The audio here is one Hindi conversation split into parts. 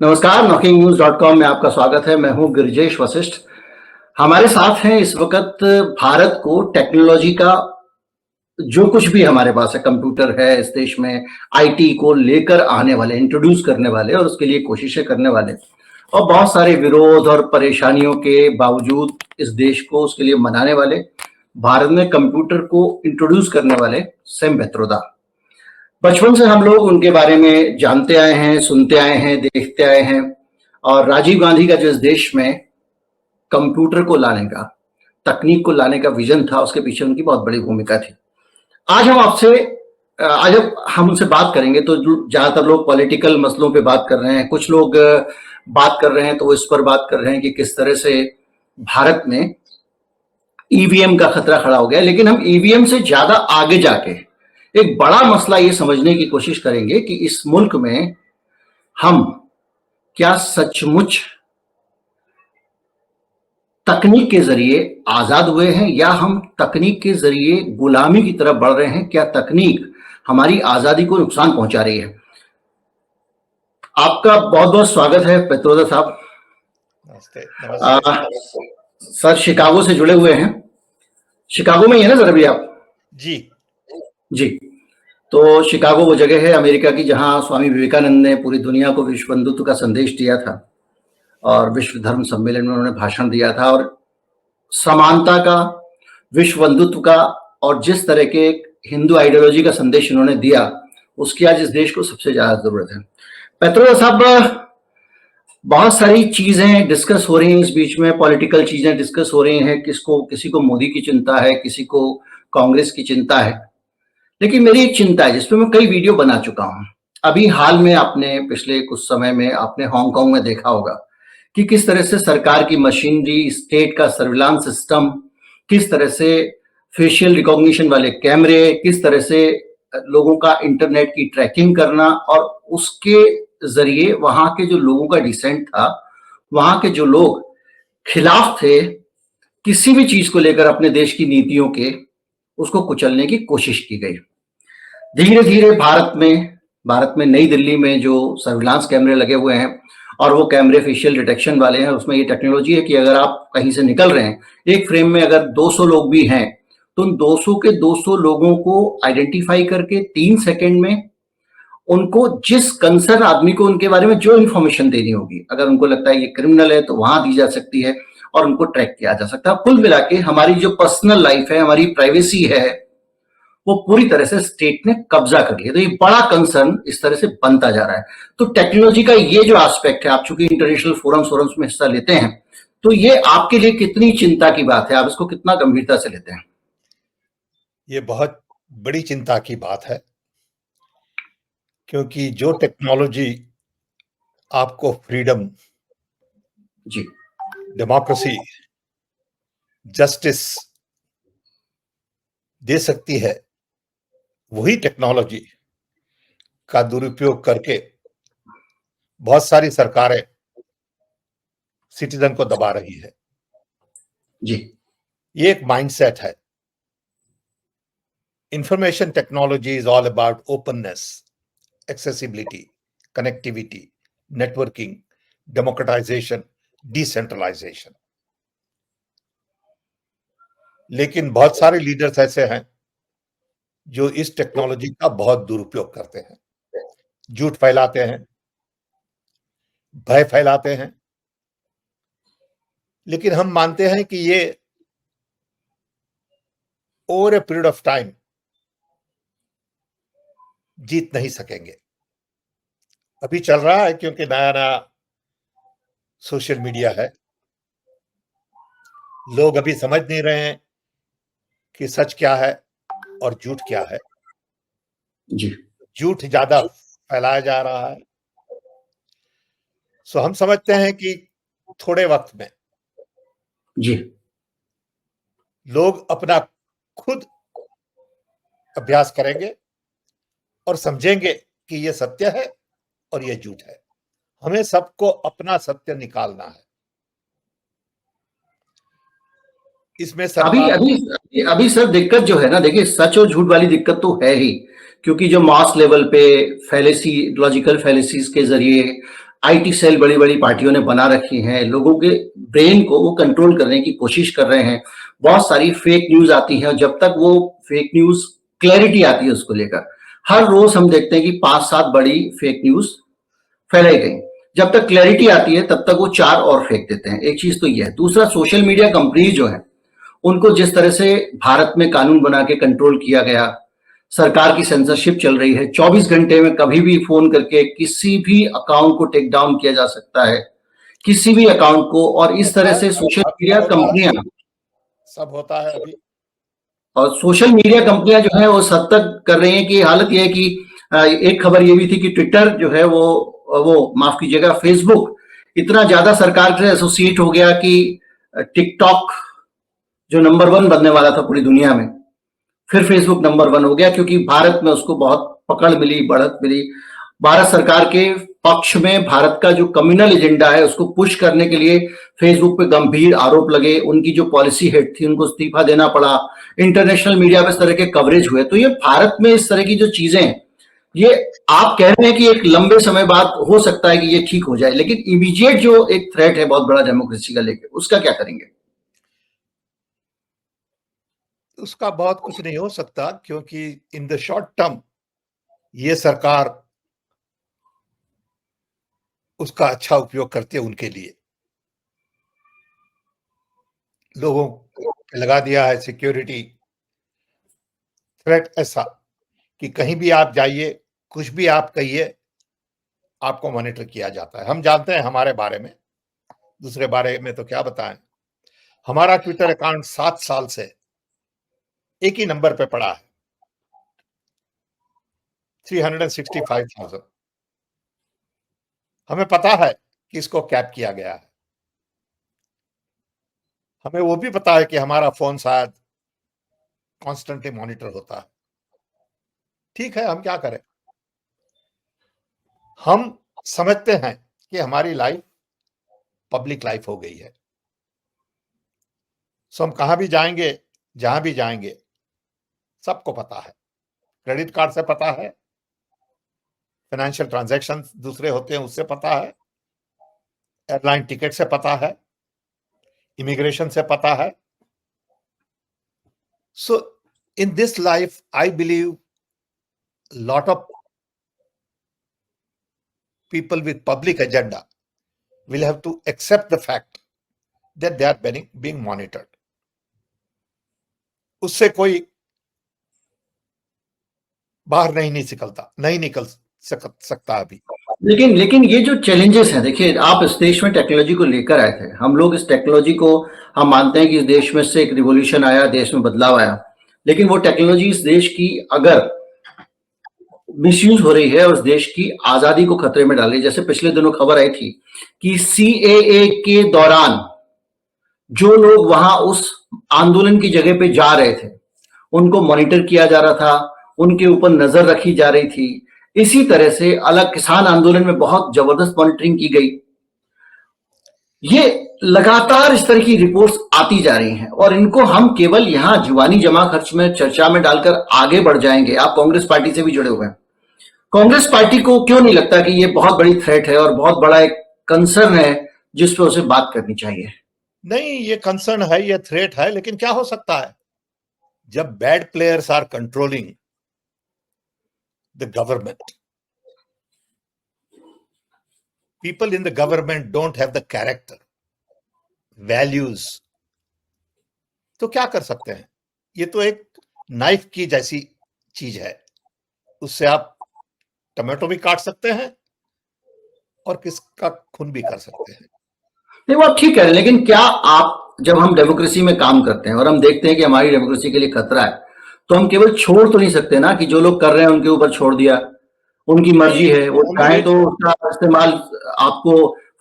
नमस्कार, knocking-news.com में आपका स्वागत है। मैं हूं गिरिजेश वशिष्ठ। हमारे साथ हैं इस वक्त भारत को टेक्नोलॉजी का जो कुछ भी हमारे पास है, कंप्यूटर है इस देश में, आईटी को लेकर आने वाले, इंट्रोड्यूस करने वाले और उसके लिए कोशिशें करने वाले और बहुत सारे विरोध और परेशानियों के बावजूद इस देश को उसके लिए मनाने वाले, भारत में कंप्यूटर को इंट्रोड्यूस करने वाले सैम पित्रोदा। बचपन से हम लोग उनके बारे में जानते आए हैं, सुनते आए हैं, देखते आए हैं और राजीव गांधी का जो इस देश में कंप्यूटर को लाने का, तकनीक को लाने का विजन था, उसके पीछे उनकी बहुत बड़ी भूमिका थी। आज हम उनसे बात करेंगे तो ज्यादातर लोग पॉलिटिकल मसलों पे बात कर रहे हैं, कुछ लोग बात कर रहे हैं तो वो इस पर बात कर रहे हैं कि किस तरह से भारत में ईवीएम का खतरा खड़ा हो गया। लेकिन हम ईवीएम से ज्यादा आगे जाके एक बड़ा मसला ये समझने की कोशिश करेंगे कि इस मुल्क में हम क्या सचमुच तकनीक के जरिए आजाद हुए हैं या हम तकनीक के जरिए गुलामी की तरफ बढ़ रहे हैं? क्या तकनीक हमारी आजादी को नुकसान पहुंचा रही है? आपका बहुत बहुत स्वागत है पित्रोदा साहब। नमस्ते। सर शिकागो से जुड़े हुए हैं, शिकागो में ही है ना सर अभी आप? जी, तो शिकागो वो जगह है अमेरिका की जहां स्वामी विवेकानंद ने पूरी दुनिया को विश्व बंधुत्व का संदेश दिया था और विश्व धर्म सम्मेलन में उन्होंने भाषण दिया था और समानता का, विश्व बंधुत्व का और जिस तरह के हिंदू आइडियोलॉजी का संदेश उन्होंने दिया, उसकी आज इस देश को सबसे ज्यादा जरूरत है। पित्रोदा साहब, बहुत सारी चीजें डिस्कस हो रही हैं इस बीच में, पॉलिटिकल चीजें डिस्कस हो रही हैं, किसी को मोदी की चिंता है, किसी को कांग्रेस की चिंता है, लेकिन मेरी एक चिंता है जिसपे मैं कई वीडियो बना चुका हूं। अभी हाल में आपने पिछले कुछ समय में आपने हांगकांग में देखा होगा कि किस तरह से सरकार की मशीनरी, स्टेट का सर्विलांस सिस्टम, किस तरह से फेशियल रिकॉग्निशन वाले कैमरे, किस तरह से लोगों का इंटरनेट की ट्रैकिंग करना और उसके जरिए वहां के जो लोगों का डिसेंट था, वहां के जो लोग खिलाफ थे किसी भी चीज को लेकर अपने देश की नीतियों के, उसको कुचलने की कोशिश की गई। धीरे धीरे भारत में नई दिल्ली में जो सर्विलांस कैमरे लगे हुए हैं और वो कैमरे फेशियल डिटेक्शन वाले हैं, उसमें ये टेक्नोलॉजी है कि अगर आप कहीं से निकल रहे हैं, एक फ्रेम में अगर 200 लोग भी हैं तो उन 200 के 200 लोगों को आइडेंटिफाई करके 3 सेकंड में उनको जिस कंसर्न आदमी को उनके बारे में जो इंफॉर्मेशन देनी होगी, अगर उनको लगता है ये क्रिमिनल है तो वहां दी जा सकती है और उनको ट्रैक किया जा सकता है। कुल मिला के हमारी जो पर्सनल लाइफ है, हमारी प्राइवेसी है, वो पूरी तरह से स्टेट ने कब्जा कर लिया। तो ये बड़ा कंसर्न इस तरह से बनता जा रहा है। तो टेक्नोलॉजी का ये जो एस्पेक्ट है, आप चूंकि इंटरनेशनल फोरम्स में हिस्सा लेते हैं, तो ये आपके लिए कितनी चिंता की बात है? आप इसको कितना गंभीरता से लेते हैं? ये बहुत बड़ी चिंता की बात है, क्योंकि जो टेक्नोलॉजी आपको फ्रीडम, जी, डेमोक्रेसी, जस्टिस दे सकती है, वही टेक्नोलॉजी का दुरुपयोग करके बहुत सारी सरकारें सिटीजन को दबा रही है। जी, ये एक माइंडसेट है। Information technology is all about openness, accessibility, connectivity, networking, democratisation, decentralisation. लेकिन बहुत सारे लीडर्स ऐसे हैं जो इस टेक्नोलॉजी का बहुत दुरुपयोग करते हैं, झूठ फैलाते हैं, भय फैलाते हैं। लेकिन हम मानते हैं कि ये over a period of time जीत नहीं सकेंगे। अभी चल रहा है क्योंकि नया नया सोशल मीडिया है, लोग अभी समझ नहीं रहे हैं कि सच क्या है और झूठ क्या है। जी, झूठ ज्यादा फैलाया जा रहा है। सो हम समझते हैं कि थोड़े वक्त में जी, लोग अपना खुद अभ्यास करेंगे और समझेंगे कि ये सत्य है और ये झूठ है। हमें सबको अपना सत्य निकालना है। इसमें अभी सर दिक्कत जो है ना, देखिए सच और झूठ वाली दिक्कत तो है ही, क्योंकि जो मास लेवल पे लॉजिकल फैलेसीज के जरिए आईटी सेल बड़ी बड़ी पार्टियों ने बना रखी हैं, लोगों के ब्रेन को वो कंट्रोल करने की कोशिश कर रहे हैं। बहुत सारी फेक न्यूज आती है, और जब तक वो फेक न्यूज क्लैरिटी आती है उसको लेकर, हर रोज हम देखते हैं कि 5-7 बड़ी फेक न्यूज फैलाई गई। जब तक क्लैरिटी आती है तब तक वो 4 और फेंक देते हैं। एक चीज तो ये है। दूसरा, सोशल मीडिया कंपनीज जो है उनको जिस तरह से भारत में कानून बना के कंट्रोल किया गया, सरकार की सेंसरशिप चल रही है, 24 घंटे में कभी भी फोन करके किसी भी अकाउंट को टेक डाउन किया जा सकता है, किसी भी अकाउंट को। और इस तरह से सोशल मीडिया कंपनियां सब होता है अभी, और सोशल मीडिया कंपनियां जो है वो हद तक कर रही हैं कि हालत यह है कि एक खबर ये भी थी कि ट्विटर जो है वो माफ कीजिएगा, फेसबुक इतना ज्यादा सरकार से एसोसिएट हो गया कि टिकटॉक जो नंबर 1 बनने वाला था पूरी दुनिया में, फिर फेसबुक नंबर 1 हो गया, क्योंकि भारत में उसको बहुत पकड़ मिली, बढ़त मिली। भारत सरकार के पक्ष में भारत का जो कम्युनल एजेंडा है उसको पुश करने के लिए फेसबुक पे गंभीर आरोप लगे, उनकी जो पॉलिसी हेड थी उनको इस्तीफा देना पड़ा, इंटरनेशनल मीडिया में इस तरह के कवरेज हुए। तो ये भारत में इस तरह की जो चीजें, ये आप कह रहे हैं कि एक लंबे समय बाद हो सकता है कि ये ठीक हो जाए, लेकिन इमीडिएट जो एक थ्रेट है बहुत बड़ा डेमोक्रेसी का लेके, उसका क्या करेंगे? उसका बहुत कुछ नहीं हो सकता, क्योंकि इन द शॉर्ट टर्म ये सरकार उसका अच्छा उपयोग करती है उनके लिए। लोगों को लगा दिया है सिक्योरिटी थ्रेट ऐसा कि कहीं भी आप जाइए, कुछ भी आप कहिए, आपको मॉनिटर किया जाता है। हम जानते हैं हमारे बारे में, दूसरे बारे में तो क्या बताएं। हमारा ट्विटर अकाउंट 7 साल से एक ही नंबर पे पड़ा है, 365,000। हमें पता है कि इसको कैप किया गया है। हमें वो भी पता है कि हमारा फोन शायद कॉन्स्टेंटली मॉनिटर होता है। ठीक है, हम क्या करें? हम समझते हैं कि हमारी लाइफ पब्लिक लाइफ हो गई है, सो हम कहां भी जाएंगे, जहां भी जाएंगे, सबको पता है। क्रेडिट कार्ड से पता है, फाइनेंशियल ट्रांजैक्शन दूसरे होते हैं उससे पता है, एयरलाइन टिकट से पता है, इमिग्रेशन से पता है। So in this life I believe lot of people with public agenda will have to accept the fact that they are being monitored. उससे कोई बाहर नहीं निकल सकता अभी। लेकिन ये जो चैलेंजेस हैं, देखिए आप इस देश में टेक्नोलॉजी को लेकर आए थे, हम लोग इस टेक्नोलॉजी को, हम मानते हैं कि इस देश में से एक रिवॉल्यूशन आया, देश में बदलाव आया, लेकिन वो टेक्नोलॉजी इस देश की अगर मिसयूज हो रही है और उस देश की आजादी को खतरे में डाल रही है। जैसे पिछले दिनों खबर आई थी कि सीएए के दौरान जो लोग वहां उस आंदोलन की जगह पे जा रहे थे उनको मॉनिटर किया जा रहा था, उनके ऊपर नजर रखी जा रही थी। इसी तरह से अलग किसान आंदोलन में बहुत जबरदस्त मॉनिटरिंग की गई। ये लगातार इस तरह की रिपोर्ट्स आती जा रही हैं और इनको हम केवल यहां जुबानी जमा खर्च में चर्चा में डालकर आगे बढ़ जाएंगे। आप कांग्रेस पार्टी से भी जुड़े हुए हैं, कांग्रेस पार्टी को क्यों नहीं लगता कि ये बहुत बड़ी थ्रेट है और बहुत बड़ा एक कंसर्न है जिस पर उसे बात करनी चाहिए? नहीं, ये कंसर्न है, ये थ्रेट है, लेकिन क्या हो सकता है जब bad players are controlling the government, people in the government don't have the character, values, तो क्या कर सकते हैं? ये तो एक नाइफ की जैसी चीज है, उससे आप टमाटो भी काट सकते हैं और किसका खून भी कर सकते हैं। नहीं, वो आप ठीक है, लेकिन क्या आप, जब हम डेमोक्रेसी में काम करते हैं और हम देखते हैं कि हमारी डेमोक्रेसी के लिए खतरा है, तो हम केवल छोड़ तो नहीं सकते ना कि जो लोग कर रहे हैं उनके ऊपर छोड़ दिया, उनकी मर्जी है, वो चाहे तो उसका इस्तेमाल आपको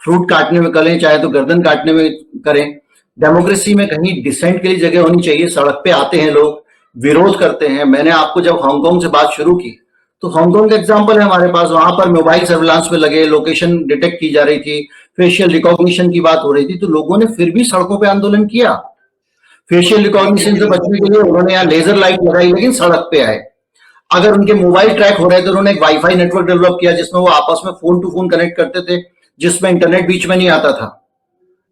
फ्रूट काटने में करें, चाहे तो गर्दन काटने में करें। डेमोक्रेसी में कहीं डिसेंट के लिए जगह होनी चाहिए। सड़क पे आते हैं लोग, विरोध करते हैं। मैंने आपको जब हांगकांग से बात शुरू की तो हांगकांग का एग्जांपल है हमारे पास, वहां पर मोबाइल सर्विलांस में लगे, लोकेशन डिटेक्ट की जा रही थी, फेशियल रिकॉग्निशन की बात हो रही थी, तो लोगों ने फिर भी सड़कों पे आंदोलन किया। फेशियल रिकॉग्निशन से बचने के लिए उन्होंने यहाँ लेजर लाइट लगाई, लेकिन सड़क पे आए। अगर उनके मोबाइल ट्रैक हो रहे थे, उन्होंने एक वाईफाई नेटवर्क डेवलप किया जिसमें वो आपस में फोन टू फोन कनेक्ट करते थे, जिसमें इंटरनेट बीच में नहीं आता था।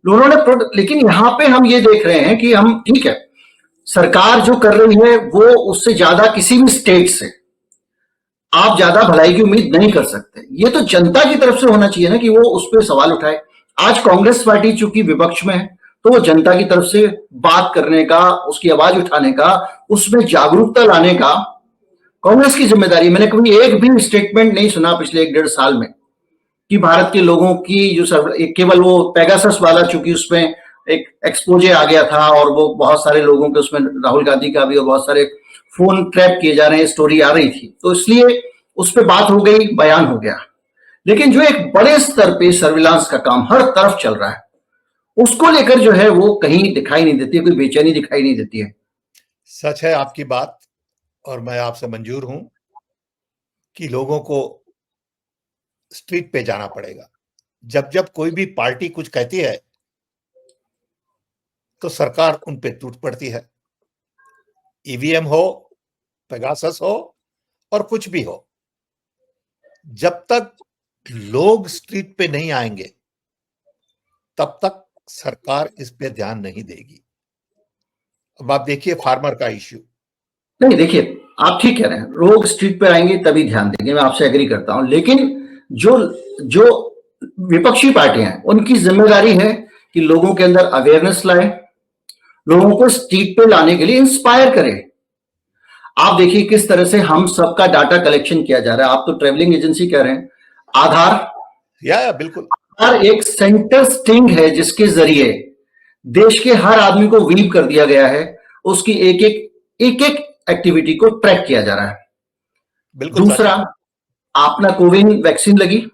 लेकिन यहां पे हम ये देख रहे हैं कि हम ठीक है, सरकार जो कर रही है वो उससे ज्यादा किसी भी स्टेट से आप ज्यादा भलाई की उम्मीद नहीं कर सकते। ये तो जनता की तरफ से होना चाहिए ना कि वो उस पर सवाल उठाए। आज कांग्रेस पार्टी चूंकि विपक्ष में है तो वो जनता की तरफ से बात करने का, उसकी आवाज उठाने का, उसमें जागरूकता लाने का कांग्रेस की जिम्मेदारी। मैंने कभी एक भी स्टेटमेंट नहीं सुना पिछले 1-1.5 साल में कि भारत के लोगों की जो केवल वो पेगासस वाला, चूंकि उसमें एक एक्सपोजे आ गया था और वो बहुत सारे लोगों के उसमें राहुल गांधी का भी और बहुत सारे फोन ट्रैप किए जा रहे हैं, स्टोरी आ रही थी, तो इसलिए उस पर बात हो गई, बयान हो गया। लेकिन जो एक बड़े स्तर पे सर्विलांस का काम हर तरफ चल रहा है, उसको लेकर जो है वो कहीं दिखाई नहीं देती है, कोई बेचैनी दिखाई नहीं देती है। सच है आपकी बात, और मैं आपसे मंजूर हूं कि लोगों को स्ट्रीट पे जाना पड़ेगा। जब जब कोई भी पार्टी कुछ कहती है तो सरकार उन पे टूट पड़ती है। ईवीएम हो, पेगासस हो और कुछ भी हो, जब तक लोग स्ट्रीट पे नहीं आएंगे तब तक सरकार इस पे ध्यान नहीं देगी। अब आप देखिए फार्मर का इश्यू। नहीं, देखिए आप ठीक कह रहे हैं, लोग स्ट्रीट पे आएंगे तभी ध्यान देंगे, मैं आपसे एग्री करता हूं। लेकिन जो जो विपक्षी पार्टियां हैं उनकी जिम्मेदारी है कि लोगों के अंदर अवेयरनेस लाए, लोगों को स्ट्रीट पे लाने के लिए इंस्पायर करें। आप देखिए किस तरह से हम सबका डाटा कलेक्शन किया जा रहा है। आप तो ट्रेवलिंग एजेंसी कह रहे हैं, आधार या बिल्कुल, आधार एक सेंटर स्टिंग है जिसके जरिए देश के हर आदमी को वीव कर दिया गया है, उसकी एक एक एक्टिविटी को ट्रैक किया जा रहा है। बिल्कुल। दूसरा, आपने कोविन वैक्सीन लगी,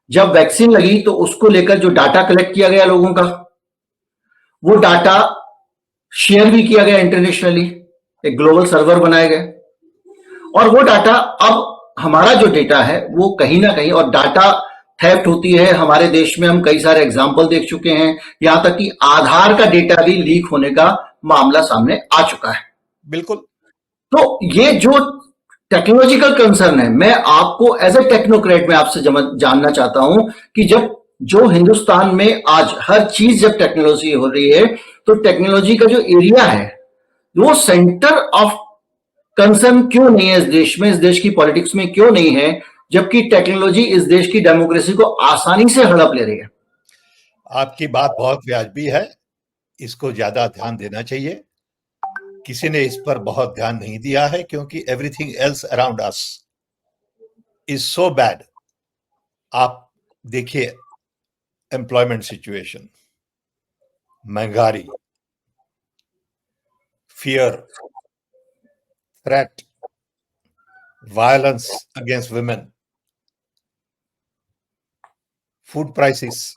जब वैक्सीन लगी तो उसको लेकर जो डाटा कलेक्ट किया गया लोगों का, वो डाटा शेयर भी किया गया इंटरनेशनली, एक ग्लोबल सर्वर बनाए गए, और वो डाटा अब हमारा जो डेटा है वो कहीं ना कहीं, और डाटा थेफ्ट होती है हमारे देश में, हम कई सारे एग्जाम्पल देख चुके हैं, यहां तक कि आधार का डेटा भी लीक होने का मामला सामने आ चुका है। बिल्कुल। तो ये जो टेक्नोलॉजिकल कंसर्न है, मैं आपको एज ए टेक्नोक्रेट में आपसे जानना चाहता हूं कि जब जो हिंदुस्तान में आज हर चीज जब टेक्नोलॉजी हो रही है, तो टेक्नोलॉजी का जो एरिया है वो सेंटर ऑफ कंसर्न क्यों नहीं है इस देश में, इस देश की पॉलिटिक्स में क्यों नहीं है, जबकि टेक्नोलॉजी इस देश की डेमोक्रेसी को आसानी से हड़प ले रही है। आपकी बात बहुत वाजिबी है, इसको ज्यादा ध्यान देना चाहिए। किसी ने इस पर बहुत ध्यान नहीं दिया है क्योंकि everything else around us is so bad. आप देखिए एम्प्लॉयमेंट सिचुएशन, महंगाई, fear, threat, violence against women, food prices,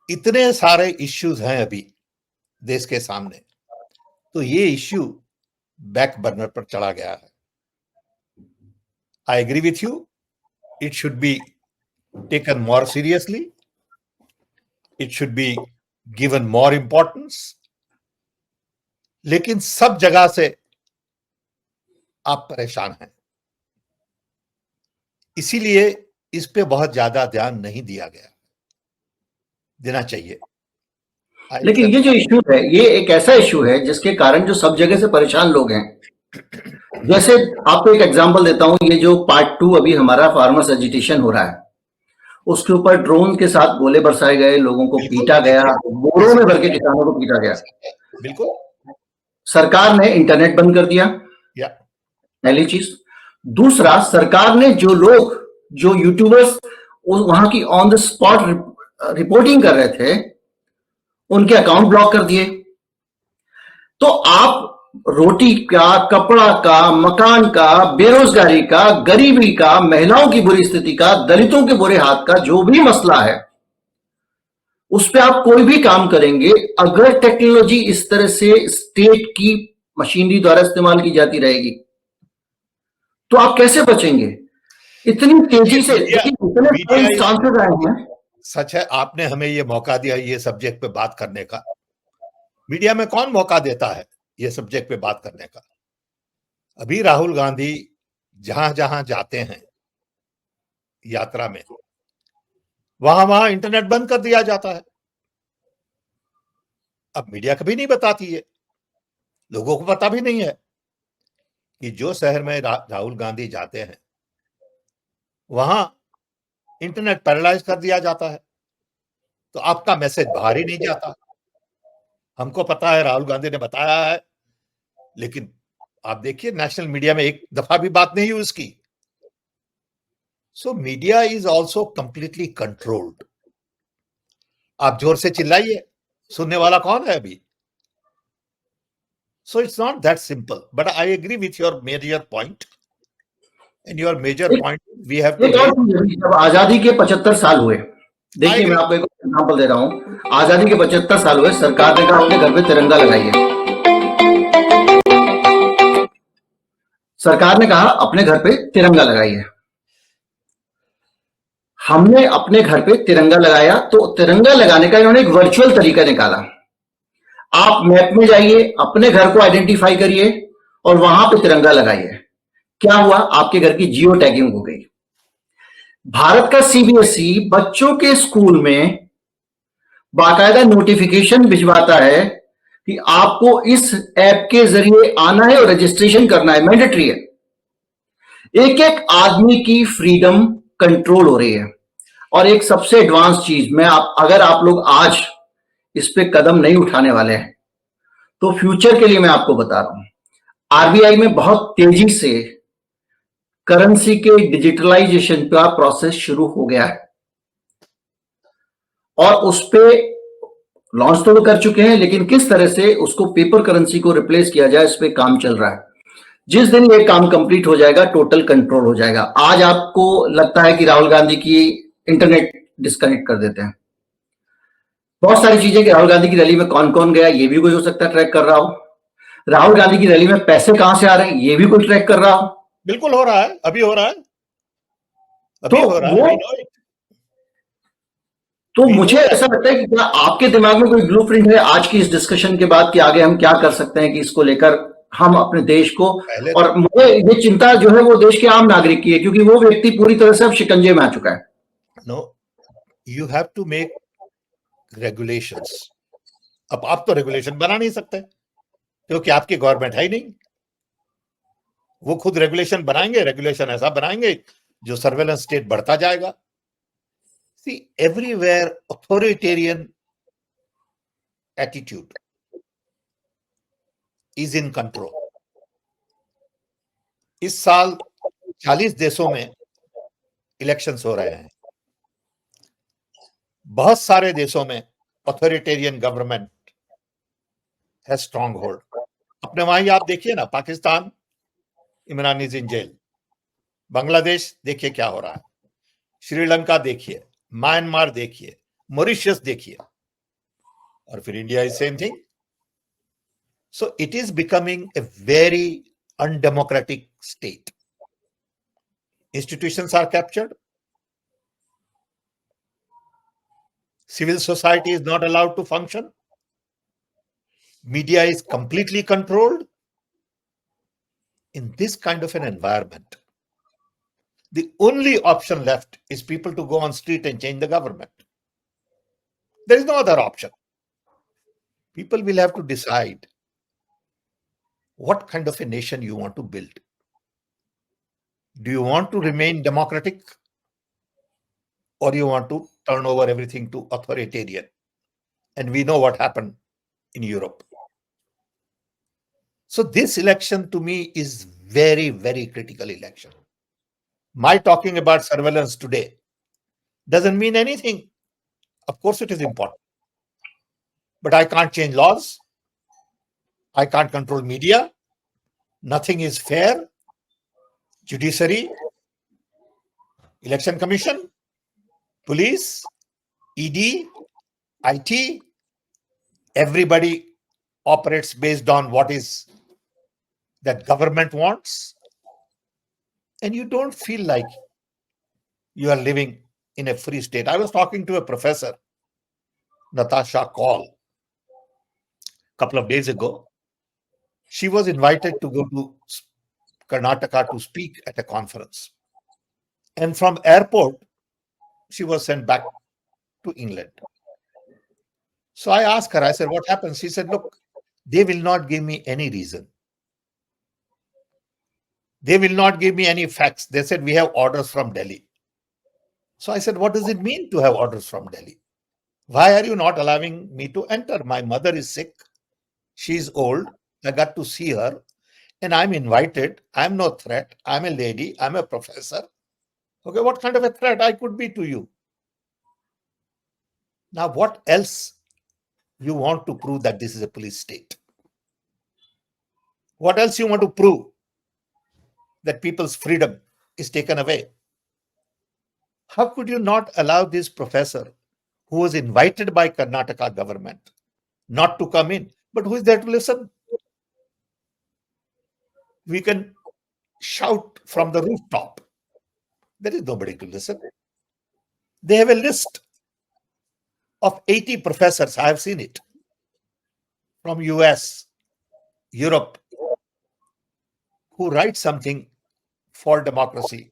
इतने सारे इश्यूज हैं अभी देश के सामने। तो ये इश्यू बैक बर्नर पर चढ़ा गया है। I agree with you, it should be taken more seriously, it should be given more importance. लेकिन सब जगह से आप परेशान हैं, इसीलिए इस पे बहुत ज्यादा ध्यान नहीं दिया गया, देना चाहिए। लेकिन ये जो इश्यू है, ये एक ऐसा इश्यू है जिसके कारण जो सब जगह से परेशान लोग हैं। जैसे आपको एक एग्जांपल देता हूं, ये जो पार्ट 2 अभी हमारा फार्मर्स एजिटेशन हो रहा है, उसके ऊपर ड्रोन के साथ गोले बरसाए गए, लोगों को पीटा गया, बोरों में भर के किसानों को पीटा गया। बिल्कुल। सरकार ने इंटरनेट बंद कर दिया, पहली चीज। दूसरा, सरकार ने जो यूट्यूबर्स वहां की ऑन द स्पॉट रिपोर्टिंग कर रहे थे, उनके अकाउंट ब्लॉक कर दिए। तो आप रोटी का, कपड़ा का, मकान का, बेरोजगारी का, गरीबी का, महिलाओं की बुरी स्थिति का, दलितों के बुरे हाथ का जो भी मसला है, उस पर आप कोई भी काम करेंगे, अगर टेक्नोलॉजी इस तरह से स्टेट की मशीनरी द्वारा इस्तेमाल की जाती रहेगी तो आप कैसे बचेंगे? इतनी तेजी से इतने चांसेस आए हैं। सच है, आपने हमें ये मौका दिया ये सब्जेक्ट पे बात करने का। मीडिया में कौन मौका देता है ये सब्जेक्ट पे बात करने का? अभी राहुल गांधी जहां जहां जाते हैं यात्रा में, वहां इंटरनेट बंद कर दिया जाता है। अब मीडिया कभी नहीं बताती है, लोगों को पता भी नहीं है कि जो शहर में राहुल गांधी जाते हैं वहां इंटरनेट पैरालाइज कर दिया जाता है, तो आपका मैसेज बाहर ही नहीं जाता। हमको पता है, राहुल गांधी ने बताया है, लेकिन आप देखिए नेशनल मीडिया में एक दफा भी बात नहीं हुई उसकी। So media is also completely controlled. आप जोर से चिल्लाइए, सुनने वाला कौन है अभी? So it's not that simple, but I agree with your major point. And your major point, we have to raise. जब आजादी के 75 साल हुए, देखिए मैं आपको एक एग्जांपल दे रहा हूँ। आजादी के 75 साल हुए, सरकार ने कहा अपने घर पे तिरंगा लगाइए। सरकार ने कहा अपने घर पे तिरंगा लगाइए। हमने अपने घर पे तिरंगा लगाया, तो तिरंगा लगाने का इन्होंने एक वर्चुअल तरीका निकाला। आप मैप में जाइए, अपने घर को आइडेंटिफाई करिए और वहां पे तिरंगा लगाइए। क्या हुआ? आपके घर की जियो टैगिंग हो गई। भारत का सीबीएसई बच्चों के स्कूल में बाकायदा नोटिफिकेशन भिजवाता है कि आपको इस ऐप के जरिए आना है और रजिस्ट्रेशन करना है, मैंडेटरी है। एक एक आदमी की फ्रीडम कंट्रोल हो रही है। और एक सबसे एडवांस चीज, अगर आप लोग आज इस पे कदम नहीं उठाने वाले हैं तो फ्यूचर के लिए मैं आपको बता रहा हूं, आरबीआई में बहुत तेजी से करेंसी के डिजिटलाइजेशन का प्रोसेस शुरू हो गया है और उस पे लॉन्च तो कर चुके हैं, लेकिन किस तरह से उसको पेपर करेंसी को रिप्लेस किया जाए इस पे काम चल रहा है। जिस दिन ये काम कंप्लीट हो जाएगा, टोटल कंट्रोल हो जाएगा। आज आपको लगता है कि राहुल गांधी की इंटरनेट डिस्कनेक्ट कर देते हैं, बहुत सारी चीजें कि राहुल गांधी की रैली में कौन कौन गया ये भी कोई हो सकता है ट्रैक कर रहा हो। राहुल गांधी की रैली में पैसे कहां से आ रहे हैं ये भी कोई ट्रैक कर रहा हो। बिल्कुल हो रहा है, अभी हो रहा है, अभी तो हो रहा है। तो मुझे ऐसा लगता है कि क्या आपके दिमाग में कोई ब्लूप्रिंट है आज की इस डिस्कशन के बाद कि आगे हम क्या कर सकते हैं कि इसको लेकर हम अपने देश को, और मुझे ये चिंता जो है वो देश के आम नागरिक की है, क्योंकि वो व्यक्ति पूरी तरह से अब शिकंजे में आ चुका है। No, you have to make regulations. अब आप तो रेगुलेशन बना नहीं सकते क्योंकि आपकी गवर्नमेंट है ही नहीं। वो खुद रेगुलेशन बनाएंगे, रेगुलेशन ऐसा बनाएंगे जो सर्वेलेंस स्टेट बढ़ता जाएगा। See, everywhere authoritarian attitude is in control. इस साल 40 देशों में इलेक्शंस हो रहे हैं। बहुत सारे देशों में अथॉरिटेरियन गवर्नमेंट है स्ट्रॉन्ग होल्ड। अपने वहां आप देखिए ना, Pakistan, Imran is in jail. Bangladesh देखिए क्या हो रहा है, श्रीलंका देखिए, म्यांमार देखिए, मॉरिशस देखिए, और फिर India is same thing. So it is becoming a very undemocratic state. Institutions are captured. Civil society is not allowed to function. Media is completely controlled. In this kind of an environment, the only option left is people to go on street and change the government. There is no other option. People will have to decide what kind of a nation you want to build. Do you want to remain democratic, or you want to turn over everything to authoritarian? And we know what happened in Europe. So this election to me is very, very critical election. My talking about surveillance today doesn't mean anything. Of course it is important. But I can't change laws. I can't control media. Nothing is fair. Judiciary, Election Commission, police, ED, IT, everybody operates based on what is that government wants. And you don't feel like you are living in a free state. I was talking to a professor, Natasha Kaul, a couple of days ago. She was invited to go to Karnataka to speak at a conference. And from airport, she was sent back to England. So I asked her, I said, what happens? She said, look, they will not give me any reason. They will not give me any facts. They said, we have orders from Delhi. So I said, what does it mean to have orders from Delhi? Why are you not allowing me to enter? My mother is sick. She's old. I got to see her and I'm invited. I'm no threat. I'm a lady. I'm a professor. Okay, what kind of a threat I could be to you? Now, what else you want to prove that this is a police state? What else you want to prove that people's freedom is taken away? How could you not allow this professor who was invited by Karnataka government not to come in, but who is there to listen? We can shout from the rooftop. There is nobody to listen. They have a list of 80 professors, I have seen it, from US, Europe, who write something for democracy,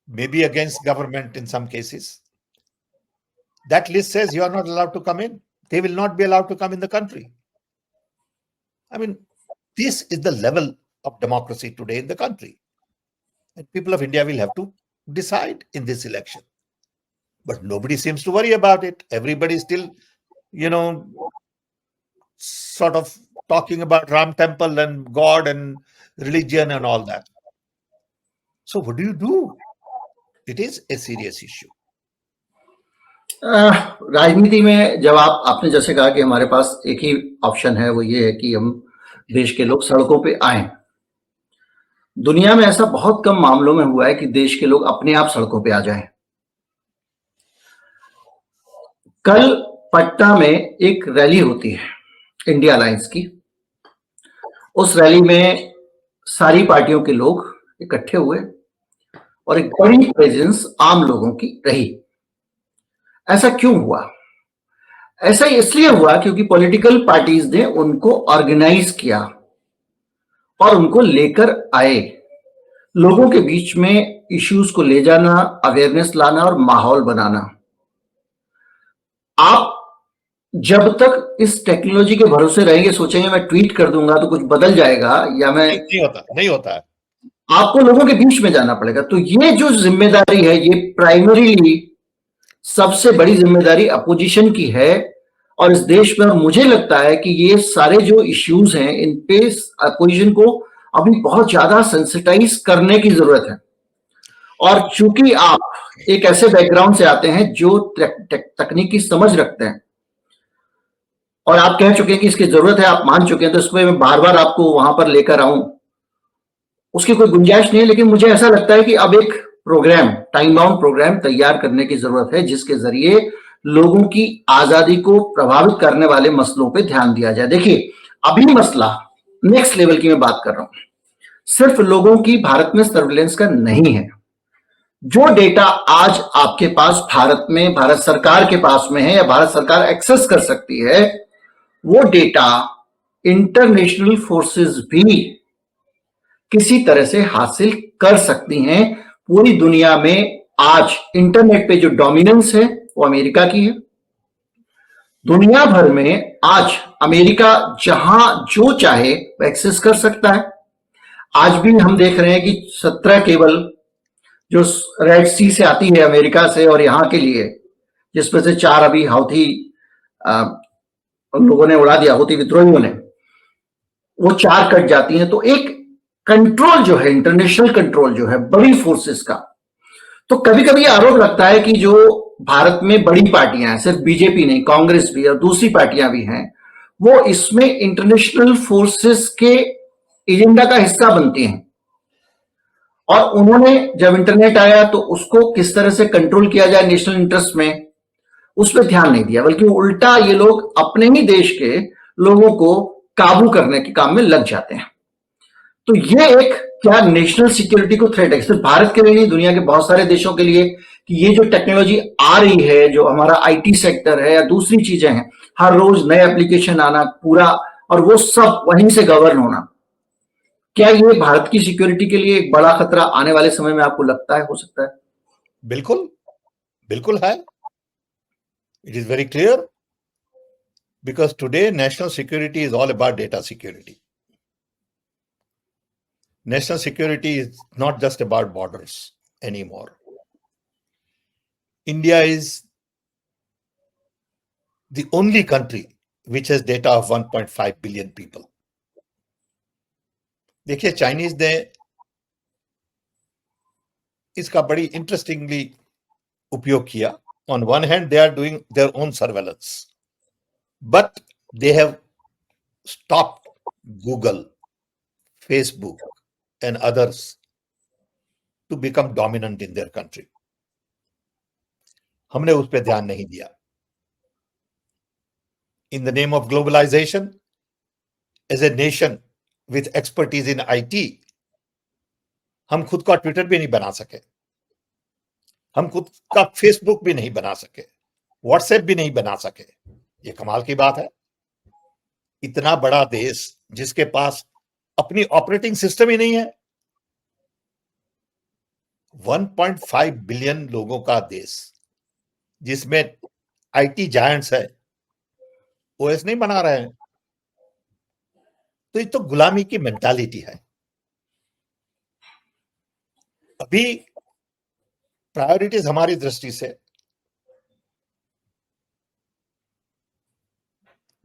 maybe against government in some cases. That list says you are not allowed to come in. They will not be allowed to come in the country. I mean, this is the level of democracy today in the country. And people of India will have to decide in this election. But nobody seems to worry about it. Everybody is still, sort of talking about Ram Temple and God and religion and all that. So what do? It is a serious issue. राजनीति में जब आपने जैसे कहा कि हमारे पास एक ही ऑप्शन है, वो ये है कि हम देश के लोग सड़कों पे आएं। दुनिया में ऐसा बहुत कम मामलों में हुआ है कि देश के लोग अपने आप सड़कों पे आ जाएं। कल पटना में एक रैली होती है इंडिया अलायंस की। उस रैली में सारी पार्टियों के लोग इकट्ठे हुए और एक बड़ी प्रेजेंस आम लोगों की रही। ऐसा क्यों हुआ? ऐसा इसलिए हुआ क्योंकि पॉलिटिकल पार्टीज ने उनको ऑर्गेनाइज किया और उनको लेकर आए। लोगों के बीच में इश्यूज को ले जाना, अवेयरनेस लाना और माहौल बनाना। आप जब तक इस टेक्नोलॉजी के भरोसे रहेंगे, सोचेंगे मैं ट्वीट कर दूंगा तो कुछ बदल जाएगा, या मैं नहीं होता है। आपको लोगों के बीच में जाना पड़ेगा। तो ये जो जिम्मेदारी है, ये प्राइमरीली सबसे बड़ी जिम्मेदारी अपोजिशन की है और इस देश में। और मुझे लगता है कि ये सारे जो इश्यूज हैं, इन पे अपोजिशन को अभी बहुत ज्यादा सेंसिटाइज करने की जरूरत है। और चूंकि आप एक ऐसे बैकग्राउंड से आते हैं जो तकनीकी समझ रखते हैं और आप कह चुके हैं कि इसकी जरूरत है, आप मान चुके हैं, तो इसमें मैं बार बार आपको वहां पर लेकर आऊं उसकी कोई गुंजाइश नहीं है। लेकिन मुझे ऐसा लगता है कि अब एक प्रोग्राम, टाइम बाउंड प्रोग्राम तैयार करने की जरूरत है जिसके जरिए लोगों की आजादी को प्रभावित करने वाले मसलों पे ध्यान दिया जाए। देखिए, अभी मसला नेक्स्ट लेवल की मैं बात कर रहा हूं, सिर्फ लोगों की भारत में सर्विलेंस का नहीं है। जो डेटा आज आपके पास भारत में, भारत सरकार के पास में है या भारत सरकार एक्सेस कर सकती है, वो डेटा इंटरनेशनल फोर्सेस भी किसी तरह से हासिल कर सकती हैं। पूरी दुनिया में आज इंटरनेट पे जो डोमिनेंस है वो अमेरिका की है। दुनिया भर में आज अमेरिका जहां जो चाहे वो एक्सेस कर सकता है। आज भी हम देख रहे हैं कि 17 केबल जो रेड सी से आती है अमेरिका से और यहां के लिए, जिसमें से 4 अभी हाउथी लोगों ने उड़ा दिया, हाउथी विद्रोहियों ने, वो 4 कट जाती हैं। तो एक कंट्रोल जो है, इंटरनेशनल कंट्रोल जो है बड़ी फोर्सेस का। तो कभी कभी आरोप लगता है कि जो भारत में बड़ी पार्टियां हैं, सिर्फ बीजेपी नहीं, कांग्रेस भी और दूसरी पार्टियां भी हैं, वो इसमें इंटरनेशनल फोर्सेस के एजेंडा का हिस्सा बनती हैं। और उन्होंने जब इंटरनेट आया तो उसको किस तरह से कंट्रोल किया जाए नेशनल इंटरेस्ट में, उस पर ध्यान नहीं दिया, बल्कि उल्टा ये लोग अपने ही देश के लोगों को काबू करने के काम में लग जाते हैं। तो ये एक क्या नेशनल सिक्योरिटी को थ्रेट है, सिर्फ भारत के लिए नहीं, दुनिया के बहुत सारे देशों के लिए, कि ये जो टेक्नोलॉजी आ रही है, जो हमारा आईटी सेक्टर है या दूसरी चीजें हैं, हर रोज नए एप्लीकेशन आना पूरा, और वो सब वहीं से गवर्न होना, क्या ये भारत की सिक्योरिटी के लिए एक बड़ा खतरा आने वाले समय में आपको लगता है, हो सकता है? बिल्कुल, बिल्कुल है. It is very clear because today national security is all about data security. National security is not just about borders anymore. India is the only country which has data of 1.5 billion people. देखिए चाइनीज ने इसका बड़ी इंटरेस्टिंगली उपयोग किया. On one hand, they are doing their own surveillance, but they have stopped Google, Facebook, and others to become dominant in their country. हमने उस पर ध्यान नहीं दिया. In the name of globalization, as a nation with expertise in IT, हम खुद का ट्विटर भी नहीं बना सके, हम खुद का फेसबुक भी नहीं बना सके, व्हाट्सएप भी नहीं बना सके. ये कमाल की बात है. इतना बड़ा देश जिसके पास अपनी ऑपरेटिंग सिस्टम ही नहीं है. 1.5 बिलियन लोगों का देश जिसमें आईटी जायंट्स है, ओएस नहीं बना रहे हैं. तो ये तो गुलामी की मेंटालिटी है. अभी प्रायोरिटीज हमारी दृष्टि से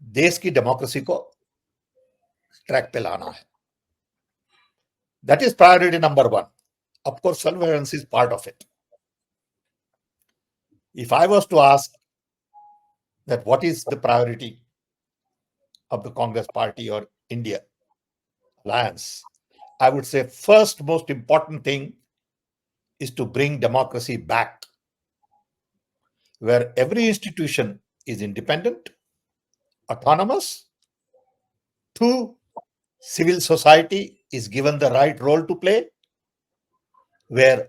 देश की डेमोक्रेसी को ट्रैक पे लाना है. That is priority number 1. Of course, surveillance is part of it. If I was to ask that what is the priority of the Congress Party or India Alliance, I would say first most important thing is to bring democracy back, where every institution is independent, autonomous. 2, civil society is given the right role to play, where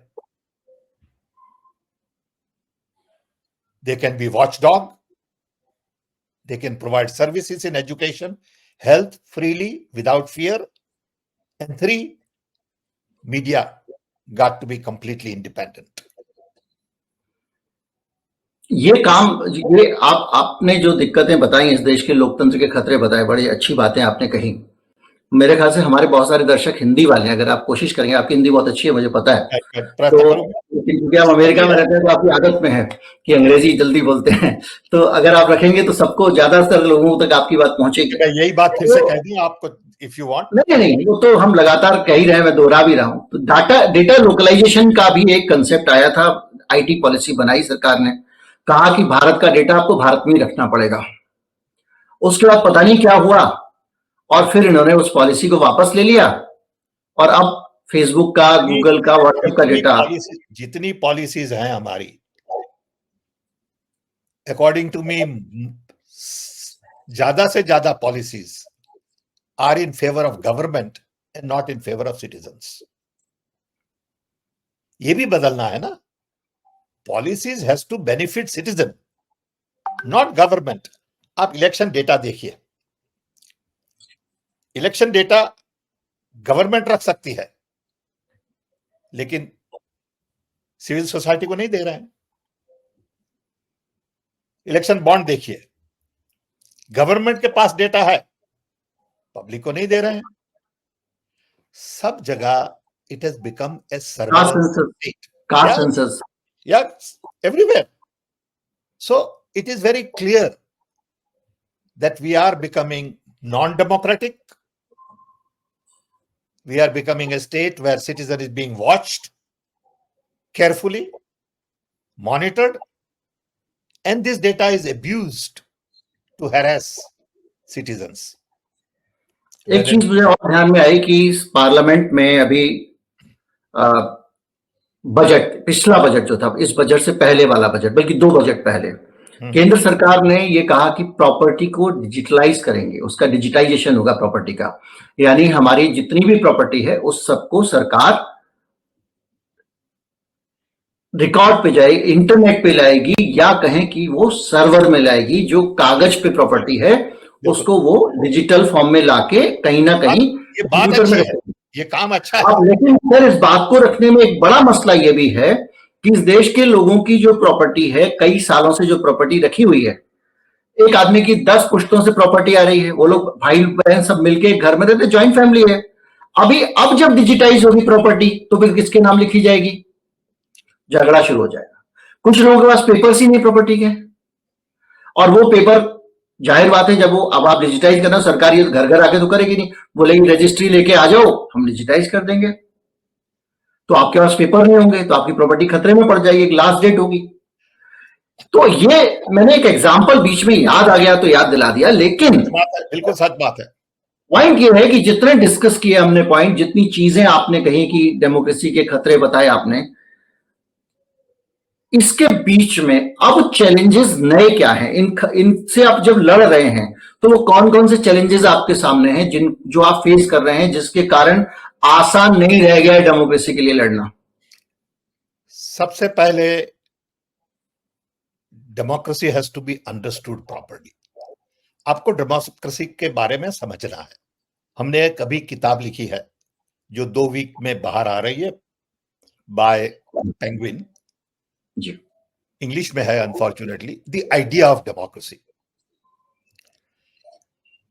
they can be watchdog, they can provide services in education, health freely without fear. And 3, media got to be completely independent. ये काम, ये आपने जो दिक्कतें बताई इस देश के लोकतंत्र के खतरे बताए, बड़ी अच्छी बातें आपने कही. मेरे ख्याल से हमारे बहुत सारे दर्शक हिंदी वाले हैं. अगर आप कोशिश करेंगे, आपकी हिंदी बहुत अच्छी है मुझे पता है, तो क्योंकि आप अमेरिका में रहते हैं तो आपकी आदत में है कि अंग्रेजी जल्दी बोलते हैं, तो अगर आप रखेंगे तो सबको, ज्यादातर लोगों तक आपकी बात पहुंचेगी. यही बात फिर से कह दी आपको, इफ यू वांट. नहीं, वो तो हम लगातार कह ही रहे हैं, मैं दोहरा भी रहा हूं. तो डेटा लोकलाइजेशन का भी एक कंसेप्ट आया था. आईटी पॉलिसी बनाई सरकार ने, कहा कि भारत का डेटा आपको भारत में ही रखना पड़ेगा. उसके बाद पता नहीं क्या हुआ, और फिर इन्होंने उस पॉलिसी को वापस ले लिया, और अब फेसबुक का, गूगल का, व्हाट्सएप का डेटा, जितनी पॉलिसीज हैं हमारी, अकॉर्डिंग टू मी, ज्यादा से ज्यादा policies are in favour of government and not in favour of citizens. ये भी बदलना है ना. Policies has to benefit citizen, not government. आप इलेक्शन डेटा देखिए. इलेक्शन डेटा गवर्नमेंट रख सकती है, लेकिन सिविल सोसाइटी को नहीं दे रहे हैं. इलेक्शन बॉन्ड देखिए, गवर्नमेंट के पास डेटा है, पब्लिक को नहीं दे रहे हैं. सब जगह it has become a surveillance, everywhere. So it is very clear that we are becoming non-democratic. We are becoming a state where citizen is being watched carefully, monitored, and this data is abused to harass citizens. एक चीज मुझे और ध्यान में आई कि इस पार्लियामेंट में अभी बजट, पिछला बजट जो था, इस बजट से पहले वाला बजट, बल्कि 2 बजट पहले, केंद्र सरकार ने ये कहा कि प्रॉपर्टी को डिजिटलाइज करेंगे, उसका डिजिटाइजेशन होगा प्रॉपर्टी का. यानी हमारी जितनी भी प्रॉपर्टी है उस सबको सरकार रिकॉर्ड पे जाएगी, इंटरनेट पे लाएगी, या कहें कि वो सर्वर में लाएगी. जो कागज पे प्रॉपर्टी है उसको वो डिजिटल फॉर्म में लाके कहीं ना कहीं, ये बात अच्छी है, ये काम अच्छा है. लेकिन सर, इस बात को रखने में एक बड़ा मसला ये भी है कि इस देश के लोगों की जो प्रॉपर्टी है, कई सालों से जो प्रॉपर्टी रखी हुई है, एक आदमी की 10 पुश्तों से प्रॉपर्टी आ रही है, वो लोग भाई बहन सब मिलके घर में रहते, ज्वाइंट फैमिली है। अब जब डिजिटाइज होगी प्रॉपर्टी तो फिर किसके नाम लिखी जाएगी? झगड़ा शुरू हो जाएगा। कुछ लोगों के पास पेपर्स ही नहीं प्रॉपर्टी के, और वो पेपर जाहिर बात है जब वो अब आप डिजिटाइज करना, सरकार ये घर घर आके तो करेगी नहीं, बोलेगी रजिस्ट्री लेके आ जाओ हम डिजिटाइज कर देंगे। तो आपके पास पेपर नहीं होंगे तो आपकी प्रॉपर्टी खतरे में पड़ जाएगी, एक लास्ट डेट होगी। तो ये मैंने एक एग्जांपल बीच में याद आ गया तो याद दिला दिया, लेकिन बिल्कुल सच बात है। पॉइंट ये है कि जितने डिस्कस किए हमने पॉइंट, जितनी चीजें आपने कही कि डेमोक्रेसी के खतरे बताए आपने, इसके बीच में अब चैलेंजेस नए क्या हैं? इनसे आप जब लड़ रहे हैं तो वो कौन कौन से चैलेंजेस आपके सामने हैं जो आप फेस कर रहे हैं, जिसके कारण आसान नहीं रह गया है डेमोक्रेसी के लिए लड़ना? सबसे पहले democracy has to be understood properly. आपको डेमोक्रेसी के बारे में समझना है। हमने एक अभी किताब लिखी है जो 2 वीक में बाहर आ रही है, बाय पेंगुइन। जी, इंग्लिश में है unfortunately, the idea of democracy.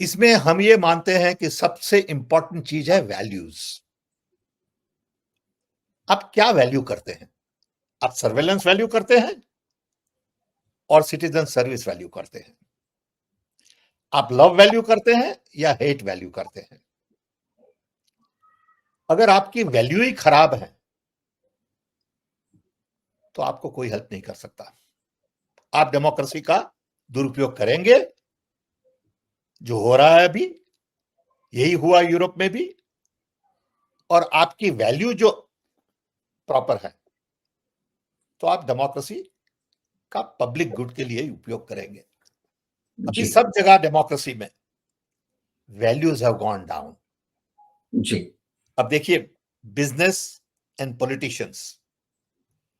इसमें हम ये मानते हैं कि सबसे इंपॉर्टेंट चीज है वैल्यूज। आप क्या वैल्यू करते हैं? आप सर्वेलेंस वैल्यू करते हैं और सिटीजन सर्विस वैल्यू करते हैं? आप लव वैल्यू करते हैं या हेट वैल्यू करते हैं? अगर आपकी वैल्यू ही खराब है तो आपको कोई हेल्प नहीं कर सकता। आप डेमोक्रेसी का दुरुपयोग करेंगे, जो हो रहा है अभी, यही हुआ यूरोप में भी, और आपकी वैल्यू जो प्रॉपर है तो आप डेमोक्रेसी का पब्लिक गुड के लिए उपयोग करेंगे। अभी सब जगह डेमोक्रेसी में वैल्यूज हैव गॉन डाउन। जी, अब देखिए, business and politicians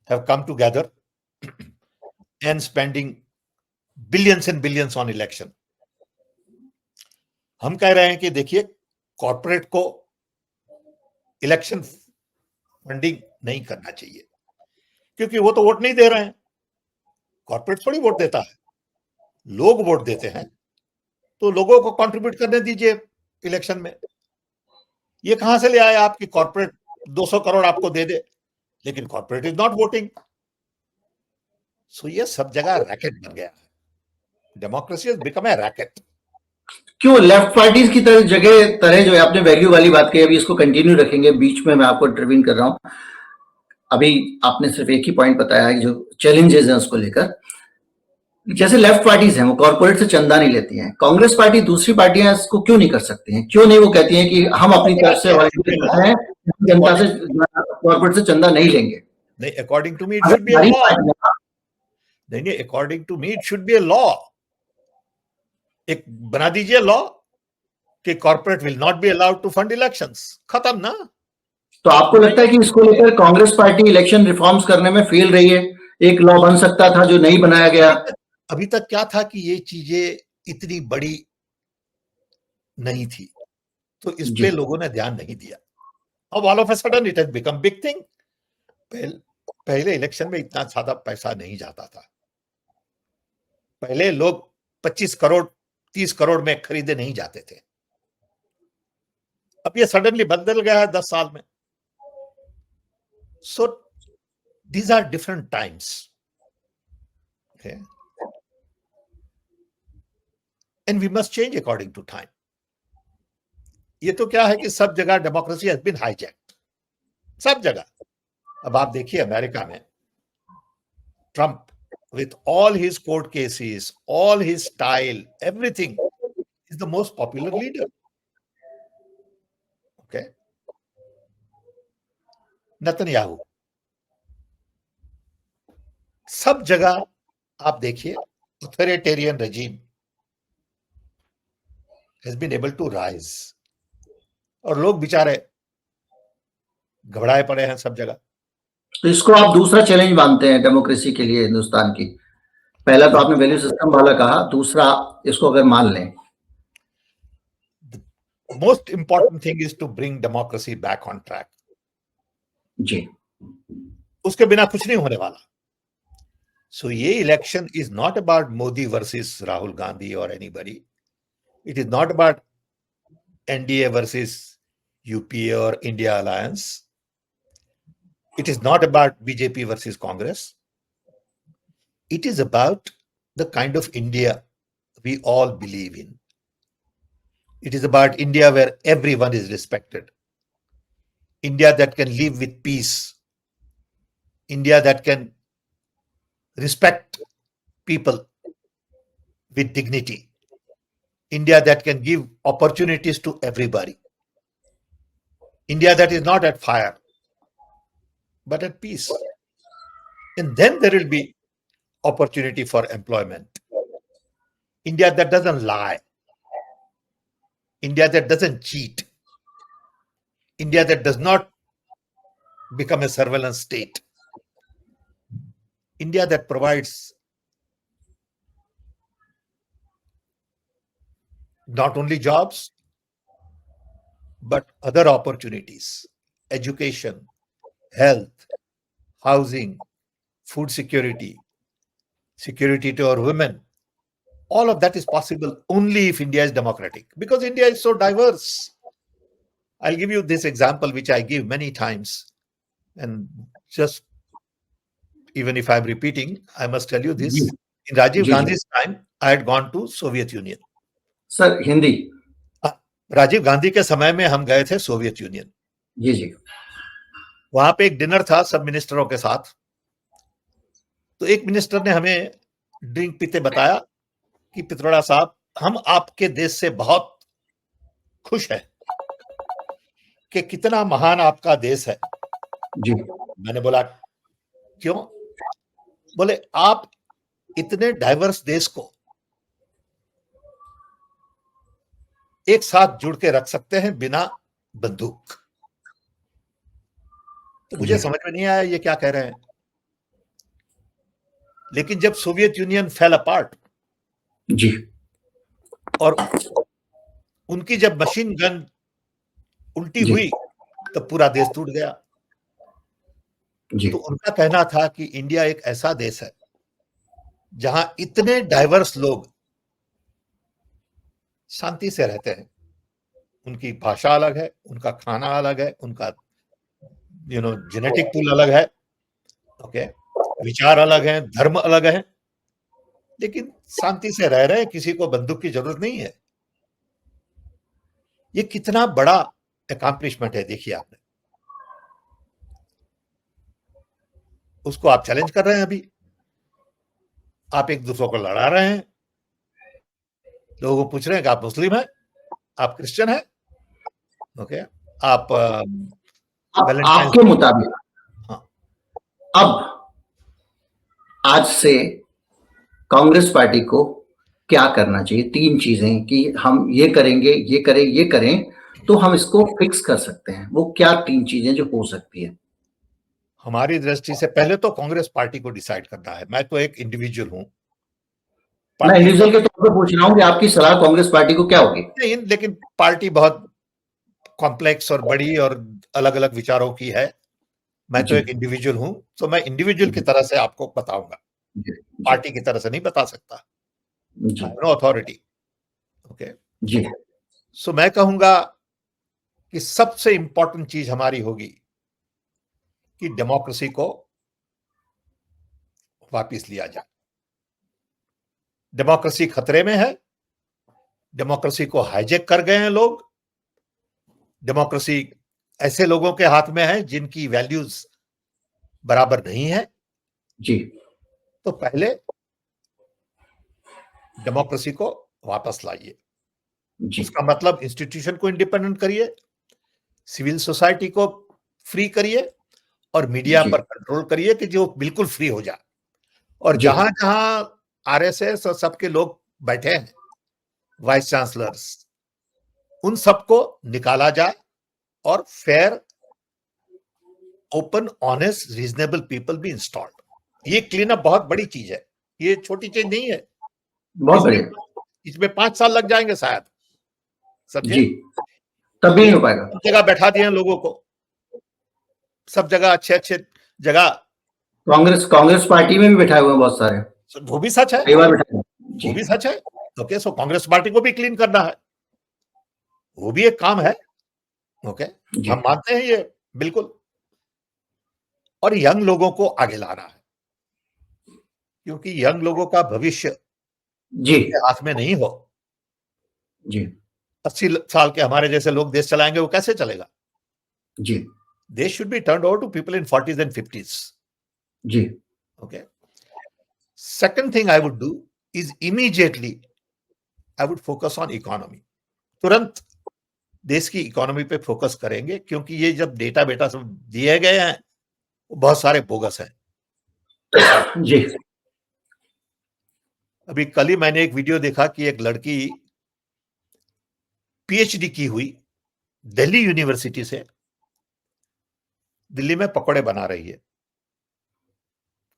have come together and spending billions and billions on election. हम कह रहे हैं कि देखिए, कॉर्पोरेट को इलेक्शन फंडिंग नहीं करना चाहिए क्योंकि वो तो वोट नहीं दे रहे हैं। कॉर्पोरेट थोड़ी वोट देता है, लोग वोट देते हैं, तो लोगों को कंट्रीब्यूट करने दीजिए इलेक्शन में। ये कहां से ले आए आपकी कॉर्पोरेट 200 करोड़ आपको दे दे, लेकिन कॉर्पोरेट इज नॉट वोटिंग। सो ये सब जगह रैकेट बन गया है। Democracy has become a racket. क्यों लेफ्ट पार्टीज की तरह जो आपने वैल्यू वाली बात कही, अभी इसको कंटिन्यू रखेंगे, बीच में मैं आपको इंटरवीन कर रहा हूं। अभी आपने सिर्फ एक ही पॉइंट बताया है जो चैलेंजेस हैं उसको लेकर। जैसे लेफ्ट पार्टीज हैं वो कॉर्पोरेट से चंदा नहीं लेती हैं, कांग्रेस पार्टी दूसरी पार्टियां इसको क्यों नहीं कर सकती हैं? क्यों नहीं वो कहती हैं कि हम अपनी तरफ से हैं, जनता से, कॉर्पोरेट से चंदा नहीं लेंगे? नहीं, according to me it should be a law. नहीं, according to me it should be a law. एक बना दीजिए लॉ कि corporate will not be allowed to fund elections. खत्म ना। तो आपको लगता है कि इसको लेकर कांग्रेस पार्टी इलेक्शन रिफॉर्म्स करने में फेल रही है? एक लॉ बन सकता था जो नहीं बनाया गया। अभी तक क्या था कि ये चीजें इतनी बड़ी नहीं थी, तो इस पे लोगों ने ध्यान नहीं दिया। अब all of a sudden it has become big thing. पहले इलेक्शन में इतना ज्यादा पैसा नहीं जाता था। पहले लोग 25 करोड़ 30 करोड़ में खरीदे नहीं जाते थे। अब ये सडनली बदल गया है 10 साल में। सो these are different times. Okay? And we must change according to time. ये तो क्या है कि सब जगह डेमोक्रेसी हैज बीन हाईजैक्ड, सब जगह। अब आप देखिए अमेरिका में Trump with all his court cases, all his style, everything, is the most popular leader. Okay? Netanyahu, सब जगह आप देखिए authoritarian regime has been able to rise, और लोग बेचारे घबराए पड़े हैं सब जगह। तो इसको आप दूसरा चैलेंज मानते हैं डेमोक्रेसी के लिए हिंदुस्तान की? पहला तो आपने वैल्यू सिस्टम वाला कहा, दूसरा इसको अगर मान लें, most important thing is to bring democracy back on track. जी, उसके बिना कुछ नहीं होने वाला। सो ये election is not about Modi versus Rahul Gandhi और anybody, it is not about NDA versus UPA और India alliance, it is not about BJP versus Congress. It is about the kind of India we all believe in. It is about India where everyone is respected. India that can live with peace. India that can respect people with dignity. India that can give opportunities to everybody. India that is not at fire, but at peace. And then there will be opportunity for employment. India that doesn't lie. India that doesn't cheat. India that does not become a surveillance state. India that provides not only jobs, but other opportunities, education, health, housing, food security, security to our women. All of that is possible only if India is democratic, because India is so diverse. I'll give you this example, which I give many times. And just, even if I'm repeating, I must tell you this. In Rajiv Gandhi's time, I had gone to Soviet Union. Sir Hindi. Rajiv Gandhi के समय में हम गए थे सोवियत यूनियन। जी जी। वहां पे एक डिनर था सब मिनिस्टरों के साथ। तो एक मिनिस्टर ने हमें ड्रिंक पीते बताया कि पित्रोड़ा साहब, हम आपके देश से बहुत खुश हैं कि कितना महान आपका देश है। जी। मैंने बोला क्यों? बोले आप इतने डाइवर्स देश को एक साथ जुड़ के रख सकते हैं बिना बंदूक। तो मुझे समझ में नहीं आया ये क्या कह रहे हैं। लेकिन जब सोवियत यूनियन फेल अपार्ट जी, और उनकी जब मशीन गन उल्टी हुई तो पूरा देश टूट गया। जी। तो उनका कहना था कि इंडिया एक ऐसा देश है जहां इतने डाइवर्स लोग शांति से रहते हैं। उनकी भाषा अलग है, उनका खाना अलग है, उनका जेनेटिक पूल अलग है, ओके, विचार अलग है, धर्म अलग है, लेकिन शांति से रह रहे हैं, किसी को बंदूक की जरूरत नहीं है। ये कितना बड़ा अकम्प्लिशमेंट है, देखिए आपने। उसको आप चैलेंज कर रहे हैं। अभी आप एक दूसरे को लड़ा रहे हैं। लोगों को पूछ रहे हैं कि आप मुस्लिम हैं, आप क्रिश्चियन हैं, ओके, आप आपके मुताबिक हाँ, अब आज से कांग्रेस पार्टी को क्या करना चाहिए? 3 चीजें कि हम ये करेंगे, ये करें, ये करें तो हम इसको फिक्स कर सकते हैं। वो क्या 3 चीजें जो हो सकती है? हमारी दृष्टि से पहले तो कांग्रेस पार्टी को डिसाइड करना है। मैं तो एक इंडिविजुअल हूं। मैं इंडिविजुअल के तौर पर पूछ रहा हूं कि आपकी सलाह कांग्रेस पार्टी को क्या होगी? नहीं, लेकिन पार्टी बहुत कॉम्प्लेक्स और बड़ी और अलग अलग विचारों की है। मैं तो एक इंडिविजुअल हूं, तो मैं इंडिविजुअल की तरह से आपको बताऊंगा, पार्टी की तरह से नहीं बता सकता। नो अथॉरिटी, ओके जी। सो मैं कहूंगा कि सबसे इंपॉर्टेंट चीज हमारी होगी कि डेमोक्रेसी को वापस लिया जाए। डेमोक्रेसी खतरे में है। डेमोक्रेसी को हाईजैक कर गए हैं लोग। डेमोक्रेसी ऐसे लोगों के हाथ में है जिनकी वैल्यूज बराबर नहीं है। जी। तो पहले डेमोक्रेसी को वापस लाइए। उसका मतलब इंस्टीट्यूशन को इंडिपेंडेंट करिए, सिविल सोसाइटी को फ्री करिए और मीडिया पर कंट्रोल करिए कि जो बिल्कुल फ्री हो जाए। और जहां जहां आरएसएस और सबके लोग बैठे हैं, वाइस चांसलर्स, उन सबको निकाला जाए और fair, open, honest, reasonable people भी इंस्टॉल्ड। ये क्लीन अप बहुत बड़ी चीज है, ये छोटी चीज नहीं है। बहुत बढ़िया। इसमें 5 साल लग जाएंगे शायद, समझे? तब भी नहीं हो पाएगा। जगह बैठा दिए लोगों को, सब जगह अच्छे अच्छे जगह कांग्रेस कांग्रेस पार्टी में भी बैठाए हुए हैं बहुत सारे, वो भी सच है, कई बार बैठाए वो भी सच है। ओके, सो कांग्रेस पार्टी को भी क्लीन करना है, वो भी एक काम है। ओके, हम मानते हैं ये बिल्कुल। और यंग लोगों को आगे लाना है, क्योंकि यंग लोगों का भविष्य जी हाथ में नहीं हो। जी 80 साल के हमारे जैसे लोग देश चलाएंगे, वो कैसे चलेगा? जी देश should be turned over to people in 40s and 50s। जी okay, second thing I would do is immediately I would focus on economy. तुरंत देश की इकोनॉमी पे फोकस करेंगे, क्योंकि ये जब डेटा बेटा सब दिए गए हैं वो बहुत सारे बोगस हैं। जी अभी कल ही मैंने एक वीडियो देखा कि एक लड़की पीएचडी की हुई दिल्ली यूनिवर्सिटी से दिल्ली में पकौड़े बना रही है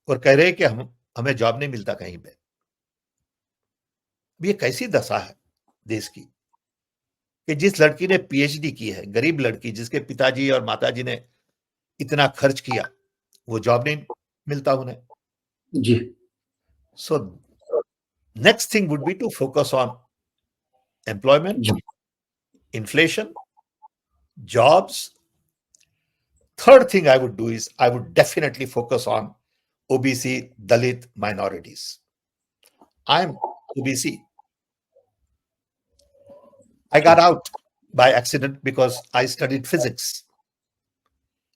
और कह रहे हैं कि हमें जॉब नहीं मिलता कहीं पे। ये कैसी दशा है देश की कि जिस लड़की ने पीएचडी की है, गरीब लड़की जिसके पिताजी और माताजी ने इतना खर्च किया, वो जॉब नहीं मिलता उन्हें। जी so next thing would be to focus on employment, inflation, jobs. Third thing I would do is I would definitely focus on OBC, Dalit minorities. I'm OBC. I got out by accident because I studied physics.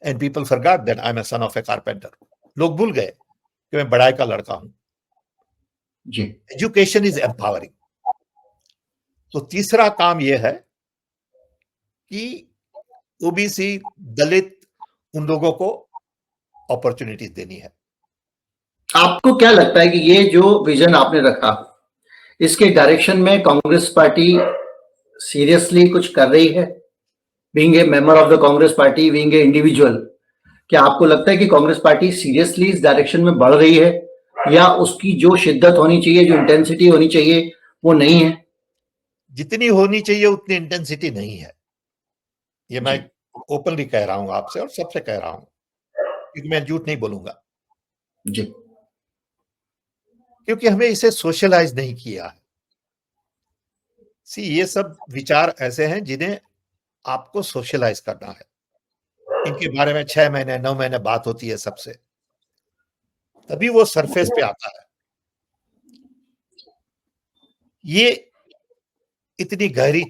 And people forgot that I'm a son of a carpenter. लोग भूल गए कि मैं बड़ाई का लड़का हूं। जी एजुकेशन इज एम्पावरिंग। तो तीसरा काम यह है कि ओबीसी, दलित, उन लोगों को अपॉर्चुनिटीज देनी है। आपको क्या लगता है कि ये जो विजन आपने रखा, इसके डायरेक्शन में कांग्रेस पार्टी सीरियसली कुछ कर रही है? Being a member of the Congress party, being a individual, क्या आपको लगता है कि कांग्रेस पार्टी सीरियसली इस डायरेक्शन में बढ़ रही है, या उसकी जो शिद्दत होनी चाहिए, जो इंटेंसिटी होनी चाहिए, वो नहीं है? जितनी होनी चाहिए उतनी इंटेंसिटी नहीं है। ये मैं ओपनली कह रहा हूं आपसे और सबसे कह रहा हूं, क्योंकि मैं झूठ नहीं बोलूंगा। जी क्योंकि हमें इसे सोशलाइज नहीं किया है। ये सब विचार ऐसे हैं जिन्हें आपको सोशलाइज करना है। इनके बारे में 6 महीने 9 महीने बात होती है सबसे, तभी वो सरफेस पे आता है। ये इतनी गहरी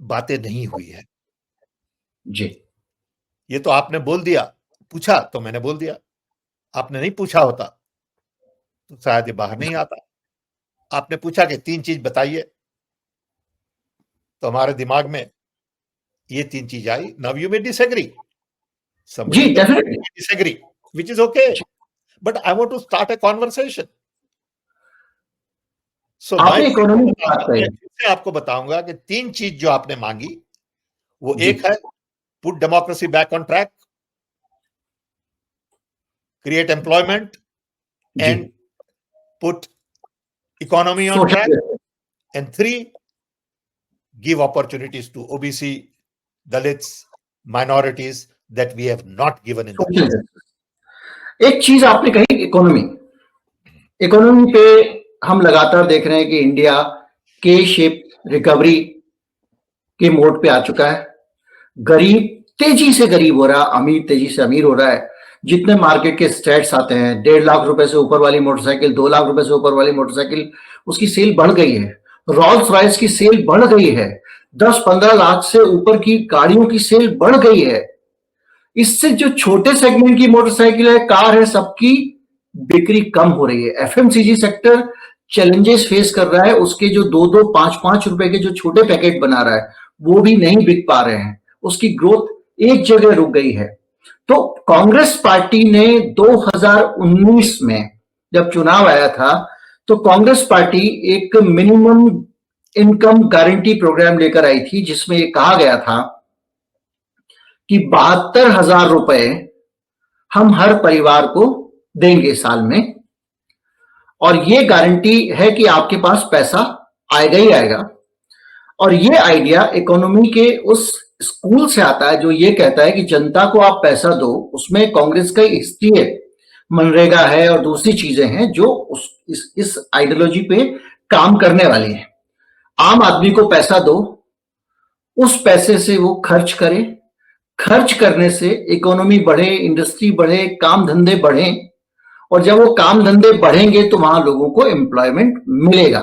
बातें नहीं हुई है। जी ये तो आपने बोल दिया, पूछा तो मैंने बोल दिया। आपने नहीं पूछा होता तो शायद ये बाहर नहीं आता। आपने पूछा कि 3 चीज बताइए, तो हमारे दिमाग में ये 3 चीज आई। नाउ यू मे डिसएग्री, जी definitely disagree, which is okay, but I want to start a conversation. So आपने इकोनॉमी की बात कही, मैं आपको बताऊंगा कि 3 चीज जो आपने मांगी, वो एक है put democracy back on track, create employment, and put economy on track, and 3, give opportunities to OBC, Dalits, minorities that we have not given in the past. एक चीज आपने कही, इकोनॉमी पे हम लगातार देख रहे हैं कि इंडिया के शेप रिकवरी के मोड पे आ चुका है। गरीब तेजी से गरीब हो रहा है, अमीर तेजी से अमीर हो रहा है। जितने मार्केट के स्टैट्स आते हैं, 1.5 लाख रुपए से ऊपर वाली मोटरसाइकिल, 2 लाख रुपए से ऊपर वाली मोटरसाइकिल, उसकी सेल बढ़ गई है। रॉल्स रॉयस की सेल बढ़ गई है। 10-15 लाख से ऊपर की गाड़ियों की सेल बढ़ गई है। इससे जो छोटे सेगमेंट की मोटरसाइकिल है, कार है, सबकी बिक्री कम हो रही है। एफएमसीजी सेक्टर चैलेंजेस फेस कर रहा है। उसके जो 2-2, 5-5 रुपए के जो छोटे पैकेट बना रहा है, वो भी नहीं बिक पा रहे हैं। उसकी ग्रोथ एक जगह रुक गई है। तो कांग्रेस पार्टी ने 2019 में जब चुनाव आया था, तो कांग्रेस पार्टी एक मिनिमम इनकम गारंटी प्रोग्राम लेकर आई थी, जिसमें यह कहा गया था कि 72,000 रुपए हम हर परिवार को देंगे साल में, और ये गारंटी है कि आपके पास पैसा आएगा ही आएगा। और ये आइडिया इकोनॉमी के उस स्कूल से आता है जो ये कहता है कि जनता को आप पैसा दो। उसमें कांग्रेस का हिस्ट्री है। मनरेगा है और दूसरी चीजें हैं जो इस आइडियोलॉजी पे काम करने वाली हैं। आम आदमी को पैसा दो, उस पैसे से वो खर्च करे, खर्च करने से इकोनॉमी बढ़े, इंडस्ट्री बढ़े, काम धंधे बढ़े, और जब वो काम धंधे बढ़ेंगे तो वहां लोगों को एम्प्लॉयमेंट मिलेगा।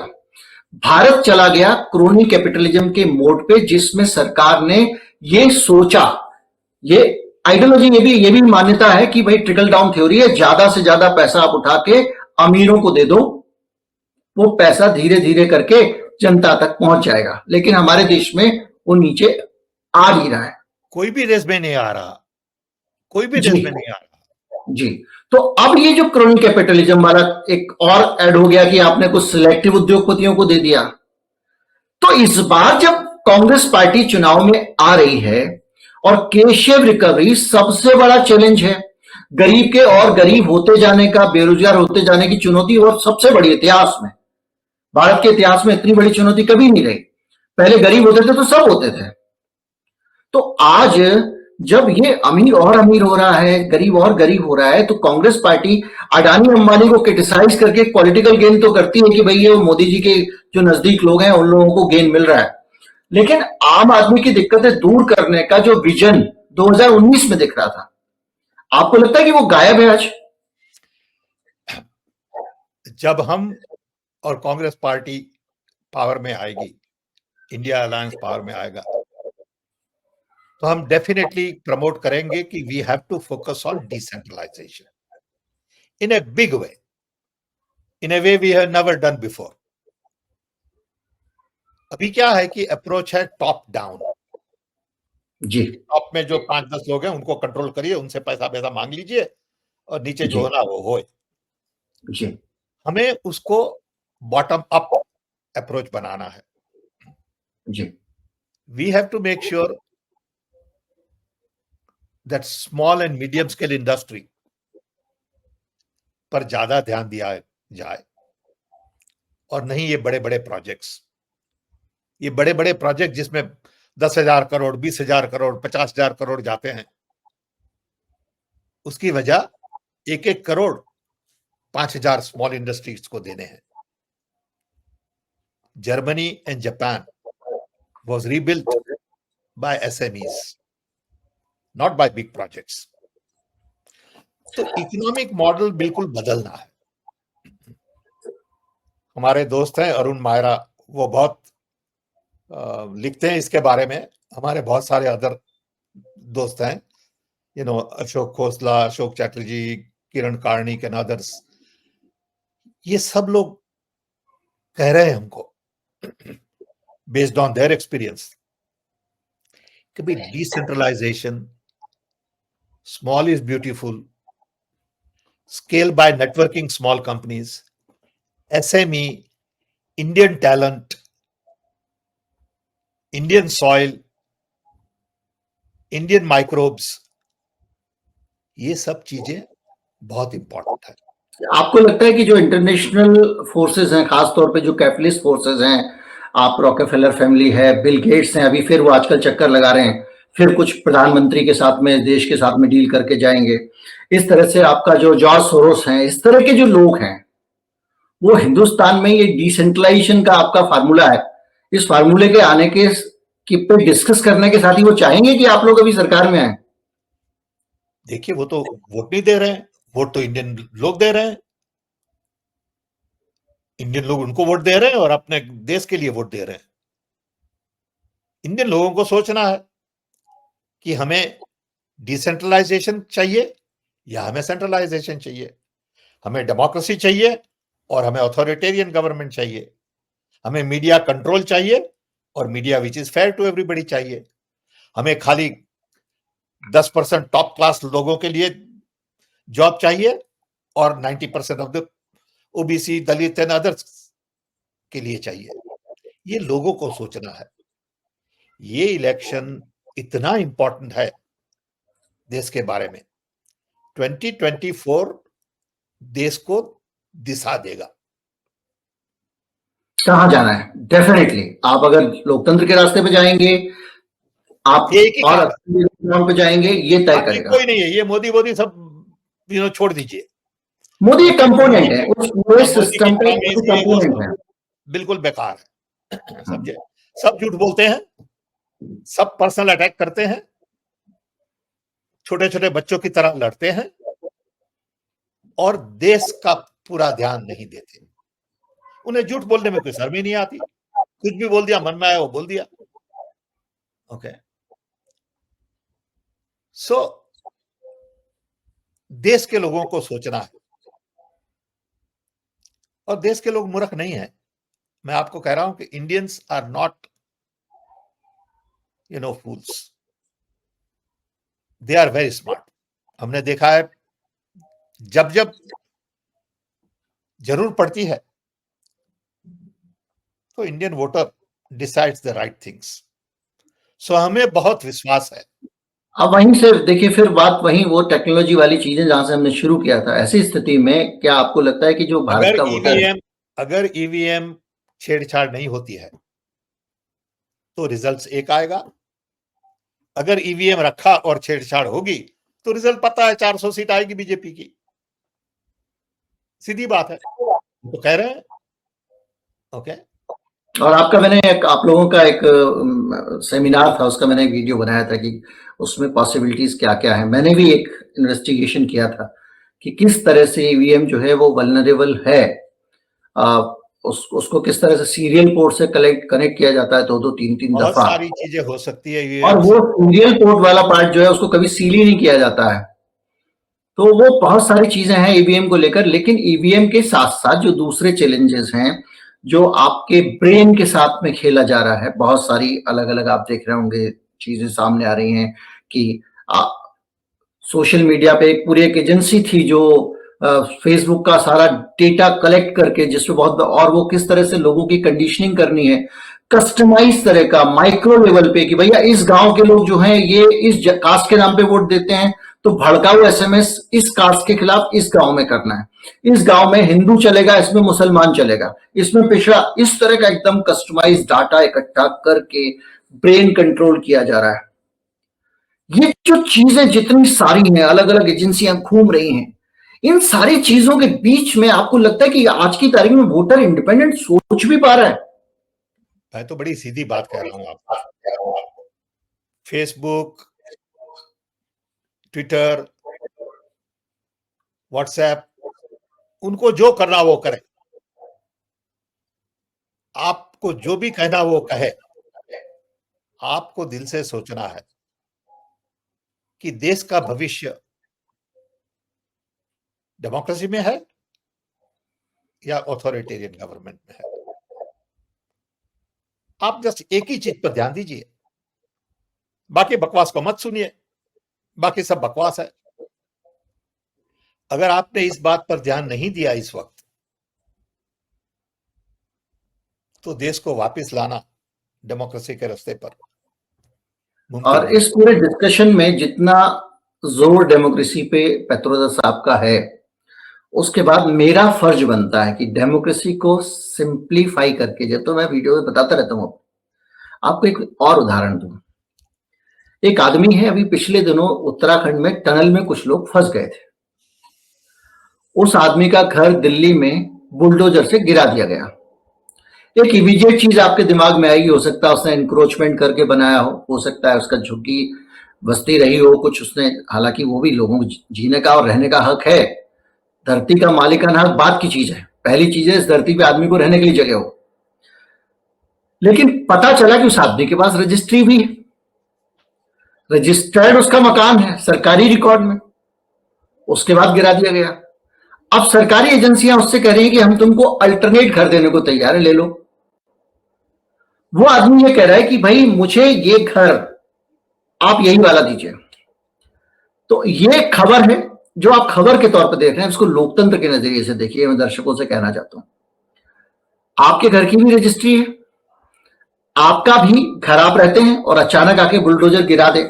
भारत चला गया क्रोनी कैपिटलिज्म के मोड पे, जिसमें सरकार ने ये सोचा, ये आइडियोलॉजी, ये भी मान्यता है कि भाई ट्रिकल डाउन थ्योरी है, ज्यादा से ज्यादा पैसा आप उठा के अमीरों को दे दो, वो पैसा धीरे धीरे करके जनता तक पहुंच जाएगा। लेकिन हमारे देश में वो नीचे आ नहीं रहा है, कोई भी रेस में नहीं आ रहा, कोई भी रेस में नहीं आ रहा जी। तो अब ये जो क्रोनी कैपिटलिज्म वाला एक और ऐड हो गया कि आपने कुछ सिलेक्टिव उद्योगपतियों को दे दिया। तो इस बार जब कांग्रेस पार्टी चुनाव में आ रही है और केशव रिकवरी सबसे बड़ा चैलेंज है, गरीब के और गरीब होते जाने का, बेरोजगार होते जाने की चुनौती, और सबसे बड़ी इतिहास में, भारत के इतिहास में इतनी बड़ी चुनौती कभी नहीं रही। पहले गरीब होते थे तो सब होते थे। तो आज जब ये अमीर और अमीर हो रहा है, गरीब और गरीब हो रहा है, तो कांग्रेस पार्टी अडानी अंबानी को क्रिटिसाइज करके पॉलिटिकल गेन तो करती है कि भाई ये मोदी जी के जो नजदीक लोग हैं उन लोगों को गेन मिल रहा है, लेकिन आम आदमी की दिक्कतें दूर करने का जो विजन 2019 में दिख रहा था, आपको लगता है कि वो गायब है आज? जब हम और कांग्रेस पार्टी पावर में आएगी, इंडिया अलायंस पावर में आएगा, तो हम डेफिनेटली प्रमोट करेंगे कि we have to focus on decentralisation in a big way, in a way we have never done before. अभी क्या है कि अप्रोच है टॉप डाउन जी। टॉप में जो 5-10 लोग हैं उनको कंट्रोल करिए, उनसे पैसा मांग लीजिए, और नीचे जो होना वो होए। जी। हमें उसको बॉटम अप अप्रोच बनाना है। जी। We have to make sure that small and medium scale industry पर ज्यादा ध्यान दिया जाए, और नहीं ये बड़े बड़े प्रोजेक्ट्स, ये बड़े बड़े प्रोजेक्ट जिसमें 10,000 करोड़, 20,000 करोड़, 50,000 करोड़ जाते हैं, उसकी वजह 1-1 करोड़ 5,000 स्मॉल इंडस्ट्रीज को देने हैं। Germany and Japan was rebuilt by SMEs, not by big projects. तो इकोनॉमिक मॉडल बिल्कुल बदलना है। हमारे दोस्त हैं अरुण मायरा, वो बहुत लिखते हैं इसके बारे में। हमारे बहुत सारे अदर दोस्त हैं, अशोक खोसला, अशोक चैटर्जी, किरण कार्णिक एंड अदर्स, ये सब लोग कह रहे हैं हमको based on their experience कि भाई decentralisation, small is beautiful, scale by networking small companies, SME, Indian talent, Indian soil, Indian microbes, ये सब चीजें बहुत इंपॉर्टेंट है। आपको लगता है कि जो इंटरनेशनल फोर्सेस हैं, खासतौर पे जो कैपिटलिस्ट फोर्सेस हैं, आप रॉकेफेलर फैमिली है, बिल गेट्स हैं, अभी फिर वो आजकल चक्कर लगा रहे हैं, फिर कुछ प्रधानमंत्री के साथ में, देश के साथ में डील करके जाएंगे, इस तरह से आपका जो जॉर्ज सोरोस हैं, इस तरह के जो लोग हैं, वो हिंदुस्तान में ये डिसेंट्रलाइजेशन का आपका फार्मूला है, इस फार्मूले के आने के पे डिस्कस करने के साथ ही वो चाहेंगे कि आप लोग अभी सरकार में आए? देखिए, वो तो वोट नहीं दे रहे हैं, वोट तो इंडियन लोग दे रहे हैं। इंडियन लोग उनको वोट दे रहे हैं और अपने देश के लिए वोट दे रहे हैं। इंडियन लोगों को सोचना है कि हमें डिसेंट्रलाइजेशन चाहिए या हमें सेंट्रलाइजेशन चाहिए, हमें डेमोक्रेसी चाहिए और हमें अथॉरिटेरियन गवर्नमेंट चाहिए, हमें मीडिया कंट्रोल चाहिए और media which is fair to everybody चाहिए, हमें खाली 10% टॉप क्लास लोगों के लिए जॉब चाहिए और 90% of the OBC, Dalit and others के लिए चाहिए। ये लोगों को सोचना है। ये इलेक्शन इतना इंपॉर्टेंट है देश के बारे में। 2024 देश को दिशा देगा कहां जाना है। डेफिनेटली आप अगर लोकतंत्र के रास्ते पे जाएंगे, आप और पे जाएंगे, ये तय करेगा। कोई नहीं है, ये मोदी सब छोड़ दीजिए। मोदी एक कंपोनेंट है उस पूरे सिस्टम पे, कंपोनेंट है, बिल्कुल बेकार है। समझे, सब झूठ बोलते हैं, सब पर्सनल अटैक करते हैं, छोटे छोटे बच्चों की तरह लड़ते हैं और देश का पूरा ध्यान नहीं देते। उन्हें झूठ बोलने में कोई शर्म ही नहीं आती, कुछ भी बोल दिया, मन में आया वो बोल दिया। ओके, सो देश के लोगों को सोचना है, और देश के लोग मूर्ख नहीं है। मैं आपको कह रहा हूं कि Indians are not fools, they are very smart. हमने देखा है जब जब जरूर पड़ती है तो Indian voter decides the right things. So हमें बहुत विश्वास है। अब वहीं से देखिए, फिर बात वहीं वो टेक्नोलॉजी वाली चीजें जहां से हमने शुरू किया था, ऐसी स्थिति में क्या आपको लगता है कि जो भारत का वोटर है, अगर ईवीएम छेड़छाड़ नहीं होती है तो रिजल्ट्स एक आएगा, अगर ईवीएम रखा और छेड़छाड़ होगी तो रिजल्ट पता है 400 सीट आएगी बीजेपी की, सीधी बात है, तो कह रहे हैं। ओके, और आपका मैंने आप लोगों का एक सेमिनार था, उसका मैंने एक वीडियो बनाया था कि उसमें पॉसिबिलिटीज क्या क्या है। मैंने भी एक इन्वेस्टिगेशन किया था कि किस तरह से ईवीएम जो है वो वल्नरेबल है, उसको किस तरह से सीरियल पोर्ट से कनेक्ट किया जाता है, दो तीन बहुत दफा सारी चीजें हो सकती है, और वो सीरियल पोर्ट वाला पार्ट जो है उसको कभी सील ही नहीं किया जाता है। तो वो बहुत सारी चीजें हैं ईवीएम को लेकर। लेकिन ईवीएम के साथ साथ जो दूसरे चैलेंजेस हैं, जो आपके ब्रेन के साथ में खेला जा रहा है, बहुत सारी अलग अलग आप देख रहे होंगे चीजें सामने आ रही हैं कि सोशल मीडिया पे एक पूरी एक एजेंसी थी जो फेसबुक का सारा डेटा कलेक्ट करके, जिसमें बहुत, और वो किस तरह से लोगों की कंडीशनिंग करनी है कस्टमाइज तरह का माइक्रो लेवल पे कि भैया इस गांव के लोग जो हैं ये इस कास्ट के नाम पे वोट देते हैं, तो भड़काऊ एसएमएस इस कास्ट के खिलाफ इस गांव में करना है, इस गांव में हिंदू चलेगा, इसमें मुसलमान चलेगा, इसमें पिछड़ा, इस तरह का एकदम कस्टमाइज डाटा इकट्ठा करके ब्रेन कंट्रोल किया जा रहा है। ये जो चीजें जितनी सारी हैं, अलग अलग एजेंसियां घूम रही हैं, इन सारी चीजों के बीच में आपको लगता है कि आज की तारीख में वोटर इंडिपेंडेंट सोच भी पा रहा है? मैं तो बड़ी सीधी बात कह रहा हूं आपको, फेसबुक, ट्विटर, व्हाट्सएप, उनको जो करना वो करें, आपको जो भी कहना वो कहे, आपको दिल से सोचना है कि देश का भविष्य डेमोक्रेसी में है या ऑथोरिटेरियन गवर्नमेंट में है। आप जस्ट एक ही चीज पर ध्यान दीजिए, बाकी बकवास को मत सुनिए, बाकी सब बकवास है। अगर आपने इस बात पर ध्यान नहीं दिया इस वक्त, तो देश को वापस लाना डेमोक्रेसी के रास्ते पर मुमकिन और इस पूरे डिस्कशन में जितना जोर डेमोक्रेसी पे पेत्रोदा साहब का है, उसके बाद मेरा फर्ज बनता है कि डेमोक्रेसी को सिंप्लीफाई करके, जब तो मैं वीडियो में बताता रहता हूं, आपको एक और उदाहरण दूं। एक आदमी है, अभी पिछले दिनों उत्तराखंड में टनल में कुछ लोग फंस गए थे। उस आदमी का घर दिल्ली में बुलडोजर से गिरा दिया गया। एक इमीडिएट चीज आपके दिमाग में आएगी, हो सकता है उसने इंक्रोचमेंट करके बनाया हो सकता है उसका झुग्गी बस्ती रही हो कुछ उसने, हालांकि वो भी लोगों को जीने का और रहने का हक है, धरती का मालिकाना हक बात की चीज है, पहली चीज है इस धरती पे आदमी को रहने के लिए जगह हो। लेकिन पता चला कि उस आदमी के पास रजिस्ट्री भी है, रजिस्टर्ड उसका मकान है सरकारी रिकॉर्ड में, उसके बाद गिरा दिया गया। अब सरकारी एजेंसियां उससे कह रही हैं कि हम तुमको अल्टरनेट घर देने को तैयार है, ले लो। वो आदमी ये कह रहा है कि भाई मुझे ये घर आप यही वाला दीजिए। तो ये खबर है जो आप खबर के तौर पर देख रहे हैं, इसको लोकतंत्र के नजरिए से देखिए। मैं दर्शकों से कहना चाहता हूं, आपके घर की भी रजिस्ट्री है, आपका भी घर आप रहते हैं और अचानक आके बुलडोजर गिरा दे,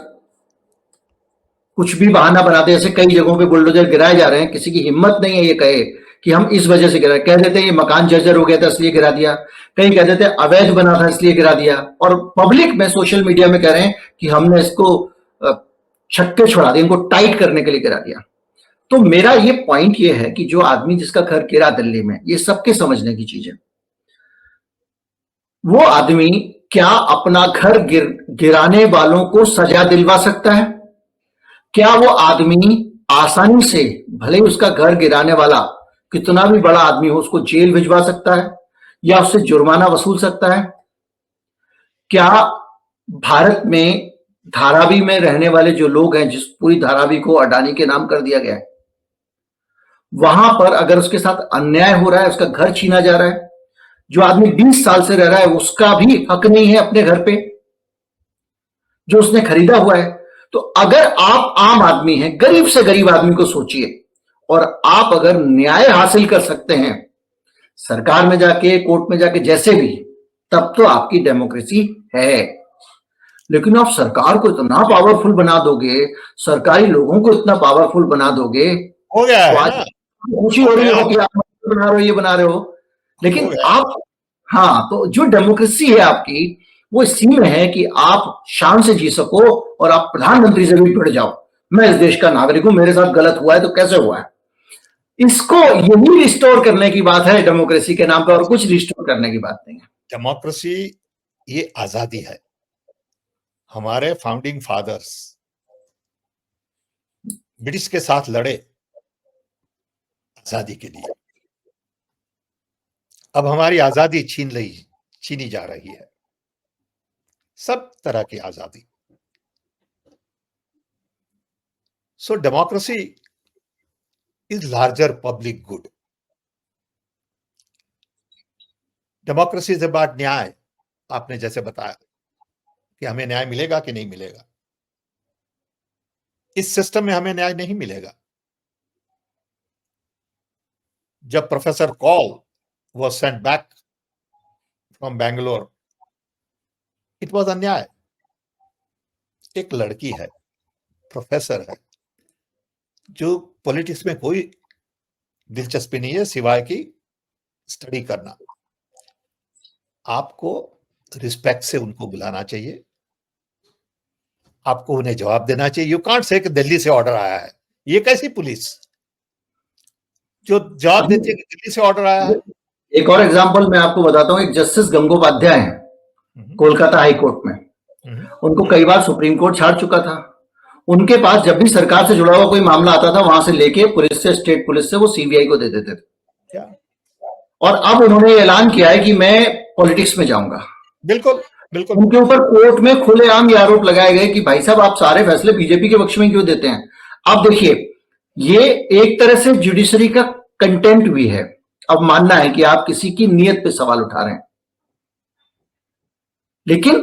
कुछ भी बहाना बना दे। ऐसे कई जगहों पे बुलडोजर गिराए जा रहे हैं, किसी की हिम्मत नहीं है ये कहे कि हम इस वजह से गिरा, कह देते हैं ये मकान जर्जर हो गया था इसलिए गिरा दिया, कहीं कह देते हैं अवैध बना था इसलिए गिरा दिया, और पब्लिक में सोशल मीडिया में कह रहे हैं कि हमने इसको छक्के छुड़ा दिए, इनको टाइट करने के लिए गिरा दिया। तो मेरा ये पॉइंट ये है कि जो आदमी जिसका घर गिरा दिल्ली में, ये सबके समझने की चीज है, वो आदमी क्या अपना घर गिराने वालों को सजा दिलवा सकता है? क्या वो आदमी आसानी से, भले उसका घर गिराने वाला कितना भी बड़ा आदमी हो, उसको जेल भिजवा सकता है या उससे जुर्माना वसूल सकता है? क्या भारत में धारावी में रहने वाले जो लोग हैं, जिस पूरी धारावी को अडानी के नाम कर दिया गया है, वहां पर अगर उसके साथ अन्याय हो रहा है, उसका घर छीना जा रहा है, जो आदमी 20 साल से रह रहा है उसका भी हक नहीं है अपने घर पे जो उसने खरीदा हुआ है। तो अगर आप आम आदमी हैं, गरीब से गरीब आदमी को सोचिए, और आप अगर न्याय हासिल कर सकते हैं सरकार में जाके, कोर्ट में जाके, जैसे भी, तब तो आपकी डेमोक्रेसी है। लेकिन आप सरकार को इतना पावरफुल बना दोगे, सरकारी लोगों को इतना पावरफुल बना दोगे, हो गया है आज खुशी हो रही हो कि आप बना रहे हो, ये बना रहे हो, लेकिन आप, हाँ, तो जो डेमोक्रेसी है आपकी वो इसी में है कि आप शान से जी सको और आप प्रधानमंत्री से भी जुड़ जाओ, मैं इस देश का नागरिक हूं, मेरे साथ गलत हुआ है तो कैसे हुआ है। इसको यही रिस्टोर करने की बात है डेमोक्रेसी के नाम पे, और कुछ रिस्टोर करने की बात नहीं है। डेमोक्रेसी ये आजादी है। हमारे फाउंडिंग फादर्स ब्रिटिश के साथ लड़े आजादी के लिए, अब हमारी आजादी छीनी जा रही है, सब तरह की आजादी। So democracy is larger public good. Democracy is about nyay. आपने जैसे बताया कि हमें न्याय मिलेगा कि नहीं मिलेगा, इस सिस्टम में हमें न्याय नहीं मिलेगा। जब professor call was sent back from Bangalore, it was अन्याय। एक लड़की है, प्रोफेसर है, जो पॉलिटिक्स में कोई दिलचस्पी नहीं है सिवाय की स्टडी करना। आपको रिस्पेक्ट से उनको बुलाना चाहिए, आपको उन्हें जवाब देना चाहिए। यू कांट से कि दिल्ली से ऑर्डर आया है। ये कैसी पुलिस जो जवाब देती है कि दिल्ली से ऑर्डर आया है? एक और एग्जांपल मैं आपको बताता हूं। एक जस्टिस गंगोपाध्याय हैं कोलकाता हाई कोर्ट में, उनको कई बार सुप्रीम कोर्ट छाड़ चुका था। उनके पास जब भी सरकार से जुड़ा हुआ कोई मामला आता था, वहां से लेके पुलिस से, स्टेट पुलिस से, वो सीबीआई को दे देते थे। और अब उन्होंने ऐलान किया है कि मैं पॉलिटिक्स में जाऊंगा। बिल्कुल बिल्कुल। उनके ऊपर कोर्ट में खुलेआम ये आरोप लगाए गए कि भाई साहब, आप सारे फैसले बीजेपी के पक्ष में क्यों देते हैं। अब देखिए, ये एक तरह से जुडिशरी का कंटेंट भी है। अब मानना है कि आप किसी की नीयत पे सवाल उठा रहे हैं, लेकिन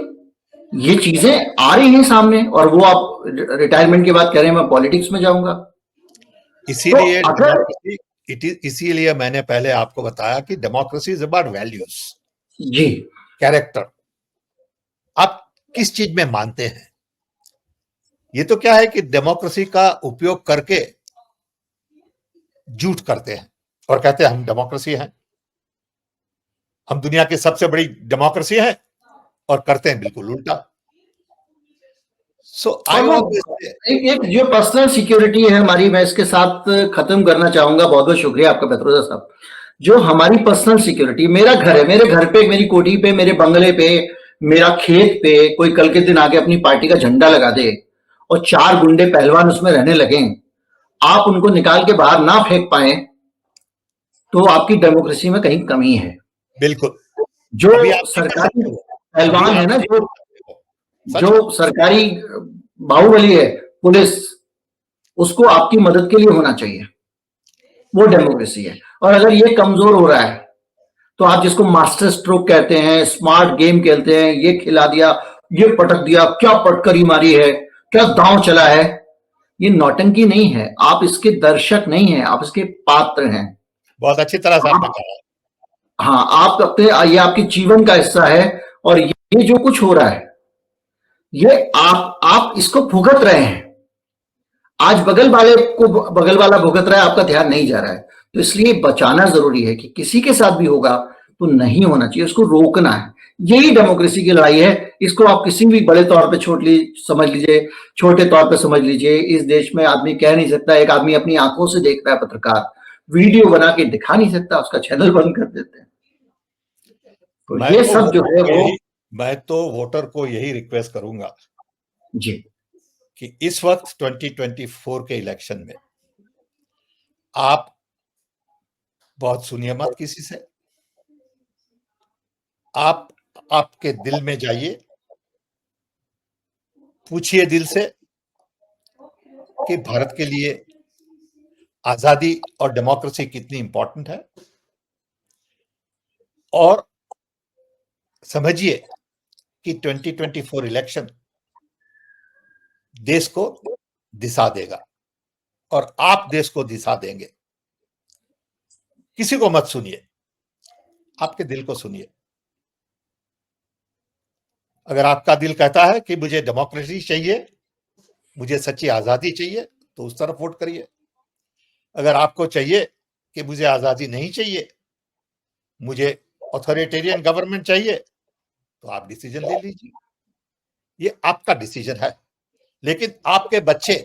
ये चीजें आ रही हैं सामने, और वो आप रिटायरमेंट की बात कह रहे हैं, मैं पॉलिटिक्स में जाऊंगा। इसीलिए इसीलिए मैंने पहले आपको बताया कि डेमोक्रेसी इज अबाउट वैल्यूज, जी, कैरेक्टर। आप किस चीज में मानते हैं? ये तो क्या है कि डेमोक्रेसी का उपयोग करके झूठ करते हैं और कहते हैं हम डेमोक्रेसी हैं, हम दुनिया की सबसे बड़ी डेमोक्रेसी है, और करते हैं बिल्कुल उल्टा। एक जो पर्सनल सिक्योरिटी है हमारी, मैं इसके साथ खत्म करना चाहूंगा। बहुत बहुत शुक्रिया आपका पेत्रोदा साहब। जो हमारी पर्सनल सिक्योरिटी, मेरा घर है, मेरे घर पे, मेरी कोठी पे, मेरे बंगले पे, मेरा खेत पे कोई कल के दिन आके अपनी पार्टी का झंडा लगा दे और 4 गुंडे पहलवान उसमें रहने लगे, आप उनको निकाल के बाहर ना फेंक पाए, तो आपकी डेमोक्रेसी में कहीं कमी है। बिल्कुल। जो सरकारी पहलवान है ना, जो सरकारी बाहुबली है पुलिस, उसको आपकी मदद के लिए होना चाहिए, वो डेमोक्रेसी है। और अगर ये कमजोर हो रहा है तो आप जिसको मास्टर स्ट्रोक कहते हैं, स्मार्ट गेम खेलते हैं, ये खिला दिया, ये पटक दिया, क्या पटकरी मारी है, क्या दांव चला है, ये नौटंकी नहीं है। आप इसके दर्शक नहीं हैं, आप इसके पात्र हैं। बहुत अच्छी तरह से आपने कहा। हाँ, आप अपने, ये आपके जीवन का हिस्सा है, और ये जो कुछ हो रहा है, ये आप इसको भुगत रहे हैं। आज बगल वाला भुगत रहा है, आपका ध्यान नहीं जा रहा है। तो इसलिए बचाना जरूरी है कि किसी के साथ भी होगा तो नहीं होना चाहिए, उसको रोकना है। यही डेमोक्रेसी की लड़ाई है। इसको आप किसी भी बड़े तौर पे समझ लीजिए, छोटे तौर पे समझ लीजिए। इस देश में आदमी कह नहीं सकता, एक आदमी अपनी आंखों से देख रहा है, पत्रकार वीडियो बना के दिखा नहीं सकता, उसका चैनल बंद कर देते हैं। तो ये सब जो है वो, मैं तो वोटर को यही रिक्वेस्ट करूंगा जी कि इस वक्त 2024 के इलेक्शन में आप बहुत सुनिए मत किसी से, आप आपके दिल में जाइए, पूछिए दिल से कि भारत के लिए आजादी और डेमोक्रेसी कितनी इंपॉर्टेंट है, और समझिए कि 2024 इलेक्शन देश को दिशा देगा और आप देश को दिशा देंगे। किसी को मत सुनिए, आपके दिल को सुनिए। अगर आपका दिल कहता है कि मुझे डेमोक्रेसी चाहिए, मुझे सच्ची आजादी चाहिए, तो उस तरफ वोट करिए। अगर आपको चाहिए कि मुझे आजादी नहीं चाहिए, मुझे ऑथोरिटेरियन गवर्नमेंट चाहिए, तो आप डिसीजन ले लीजिए। ये आपका डिसीजन है, लेकिन आपके बच्चे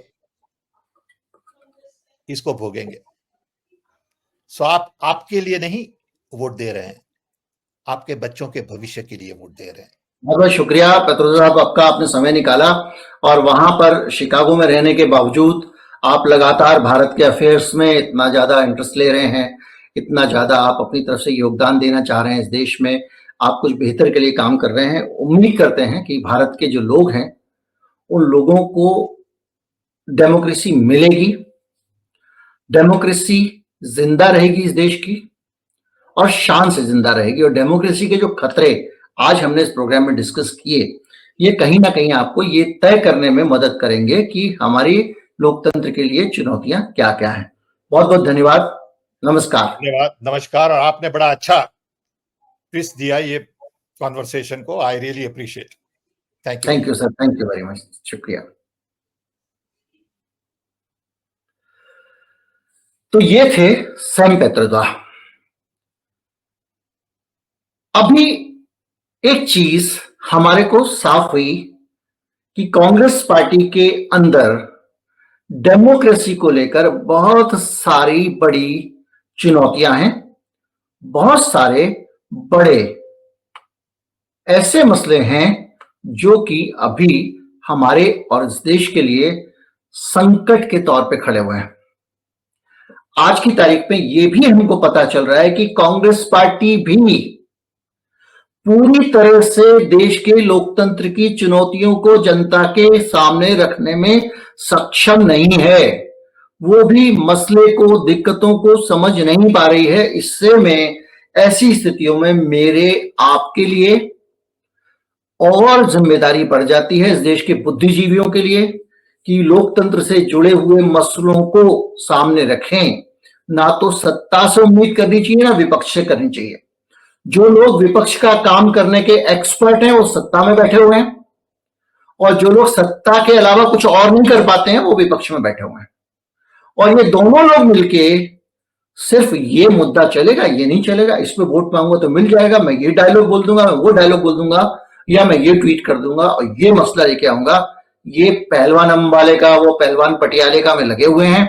इसको भोगेंगे। सो आप आपके लिए नहीं वोट दे रहे हैं, आपके बच्चों के भविष्य के लिए वोट दे रहे हैं। बहुत बहुत शुक्रिया पेत्रोजा साहब, आपका आपने समय निकाला और वहां पर शिकागो में रहने के बावजूद आप लगातार भारत के अफेयर्स में इतना ज्यादा इंटरेस्ट ले रहे हैं, इतना ज्यादा आप अपनी तरफ से योगदान देना चाह रहे हैं इस देश में, आप कुछ बेहतर के लिए काम कर रहे हैं। उम्मीद करते हैं कि भारत के जो लोग हैं उन लोगों को डेमोक्रेसी मिलेगी, डेमोक्रेसी जिंदा रहेगी इस देश की और शान से जिंदा रहेगी। और डेमोक्रेसी के जो खतरे आज हमने इस प्रोग्राम में डिस्कस किए, ये कहीं ना कहीं आपको ये तय करने में मदद करेंगे कि हमारी लोकतंत्र के लिए चुनौतियां क्या क्या हैं। बहुत बहुत धन्यवाद, नमस्कार। धन्यवाद, नमस्कार। और आपने बड़ा अच्छा ट्विस्ट दिया ये कॉन्वर्सेशन को, I really appreciate. Thank you sir, thank you very much, शुक्रिया। तो ये थे सैम पेत्रोदा। अभी एक चीज हमारे को साफ हुई कि कांग्रेस पार्टी के अंदर डेमोक्रेसी को लेकर बहुत सारी बड़ी चुनौतियां हैं, बहुत सारे बड़े ऐसे मसले हैं जो कि अभी हमारे और इस देश के लिए संकट के तौर पे खड़े हुए हैं। आज की तारीख में यह भी हमको पता चल रहा है कि कांग्रेस पार्टी भी पूरी तरह से देश के लोकतंत्र की चुनौतियों को जनता के सामने रखने में सक्षम नहीं है। वो भी मसले को, दिक्कतों को समझ नहीं पा रही है। इससे में ऐसी स्थितियों में मेरे आपके लिए और जिम्मेदारी बढ़ जाती है इस देश के बुद्धिजीवियों के लिए कि लोकतंत्र से जुड़े हुए मसलों को सामने रखें। ना तो सत्ता से उम्मीद करनी चाहिए, ना विपक्ष से करनी चाहिए। जो लोग विपक्ष का काम करने के एक्सपर्ट हैं वो सत्ता में बैठे हुए हैं, और जो लोग सत्ता के अलावा कुछ और नहीं कर पाते हैं वो विपक्ष में बैठे हुए हैं। और ये दोनों लोग मिलके सिर्फ ये मुद्दा चलेगा, ये नहीं चलेगा, इस पे वोट मांगूंगा तो मिल जाएगा, मैं ये डायलॉग बोल दूंगा, मैं वो डायलॉग बोल दूंगा, या मैं ये ट्वीट कर दूंगा और ये मसला लेके आऊंगा। ये पहलवान अंबाले का, वो पहलवान पटियाले का में लगे हुए हैं।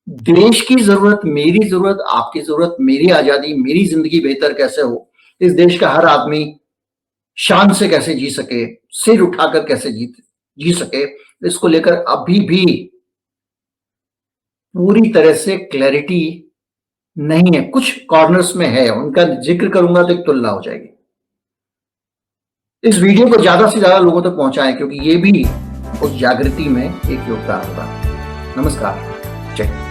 देश की जरूरत, मेरी जरूरत, आपकी जरूरत, मेरी आजादी, मेरी जिंदगी बेहतर कैसे हो, इस देश का हर आदमी शान से कैसे जी सके, सिर उठाकर कैसे जी सके, इसको लेकर अभी भी पूरी तरह से क्लैरिटी नहीं है। कुछ कॉर्नर्स में है, उनका जिक्र करूंगा तो एक तुलना हो जाएगी। इस वीडियो को ज्यादा से ज्यादा लोगों तक पहुंचाएं, क्योंकि ये भी उस जागृति में एक योगदान होगा। नमस्कार, जय हिंद।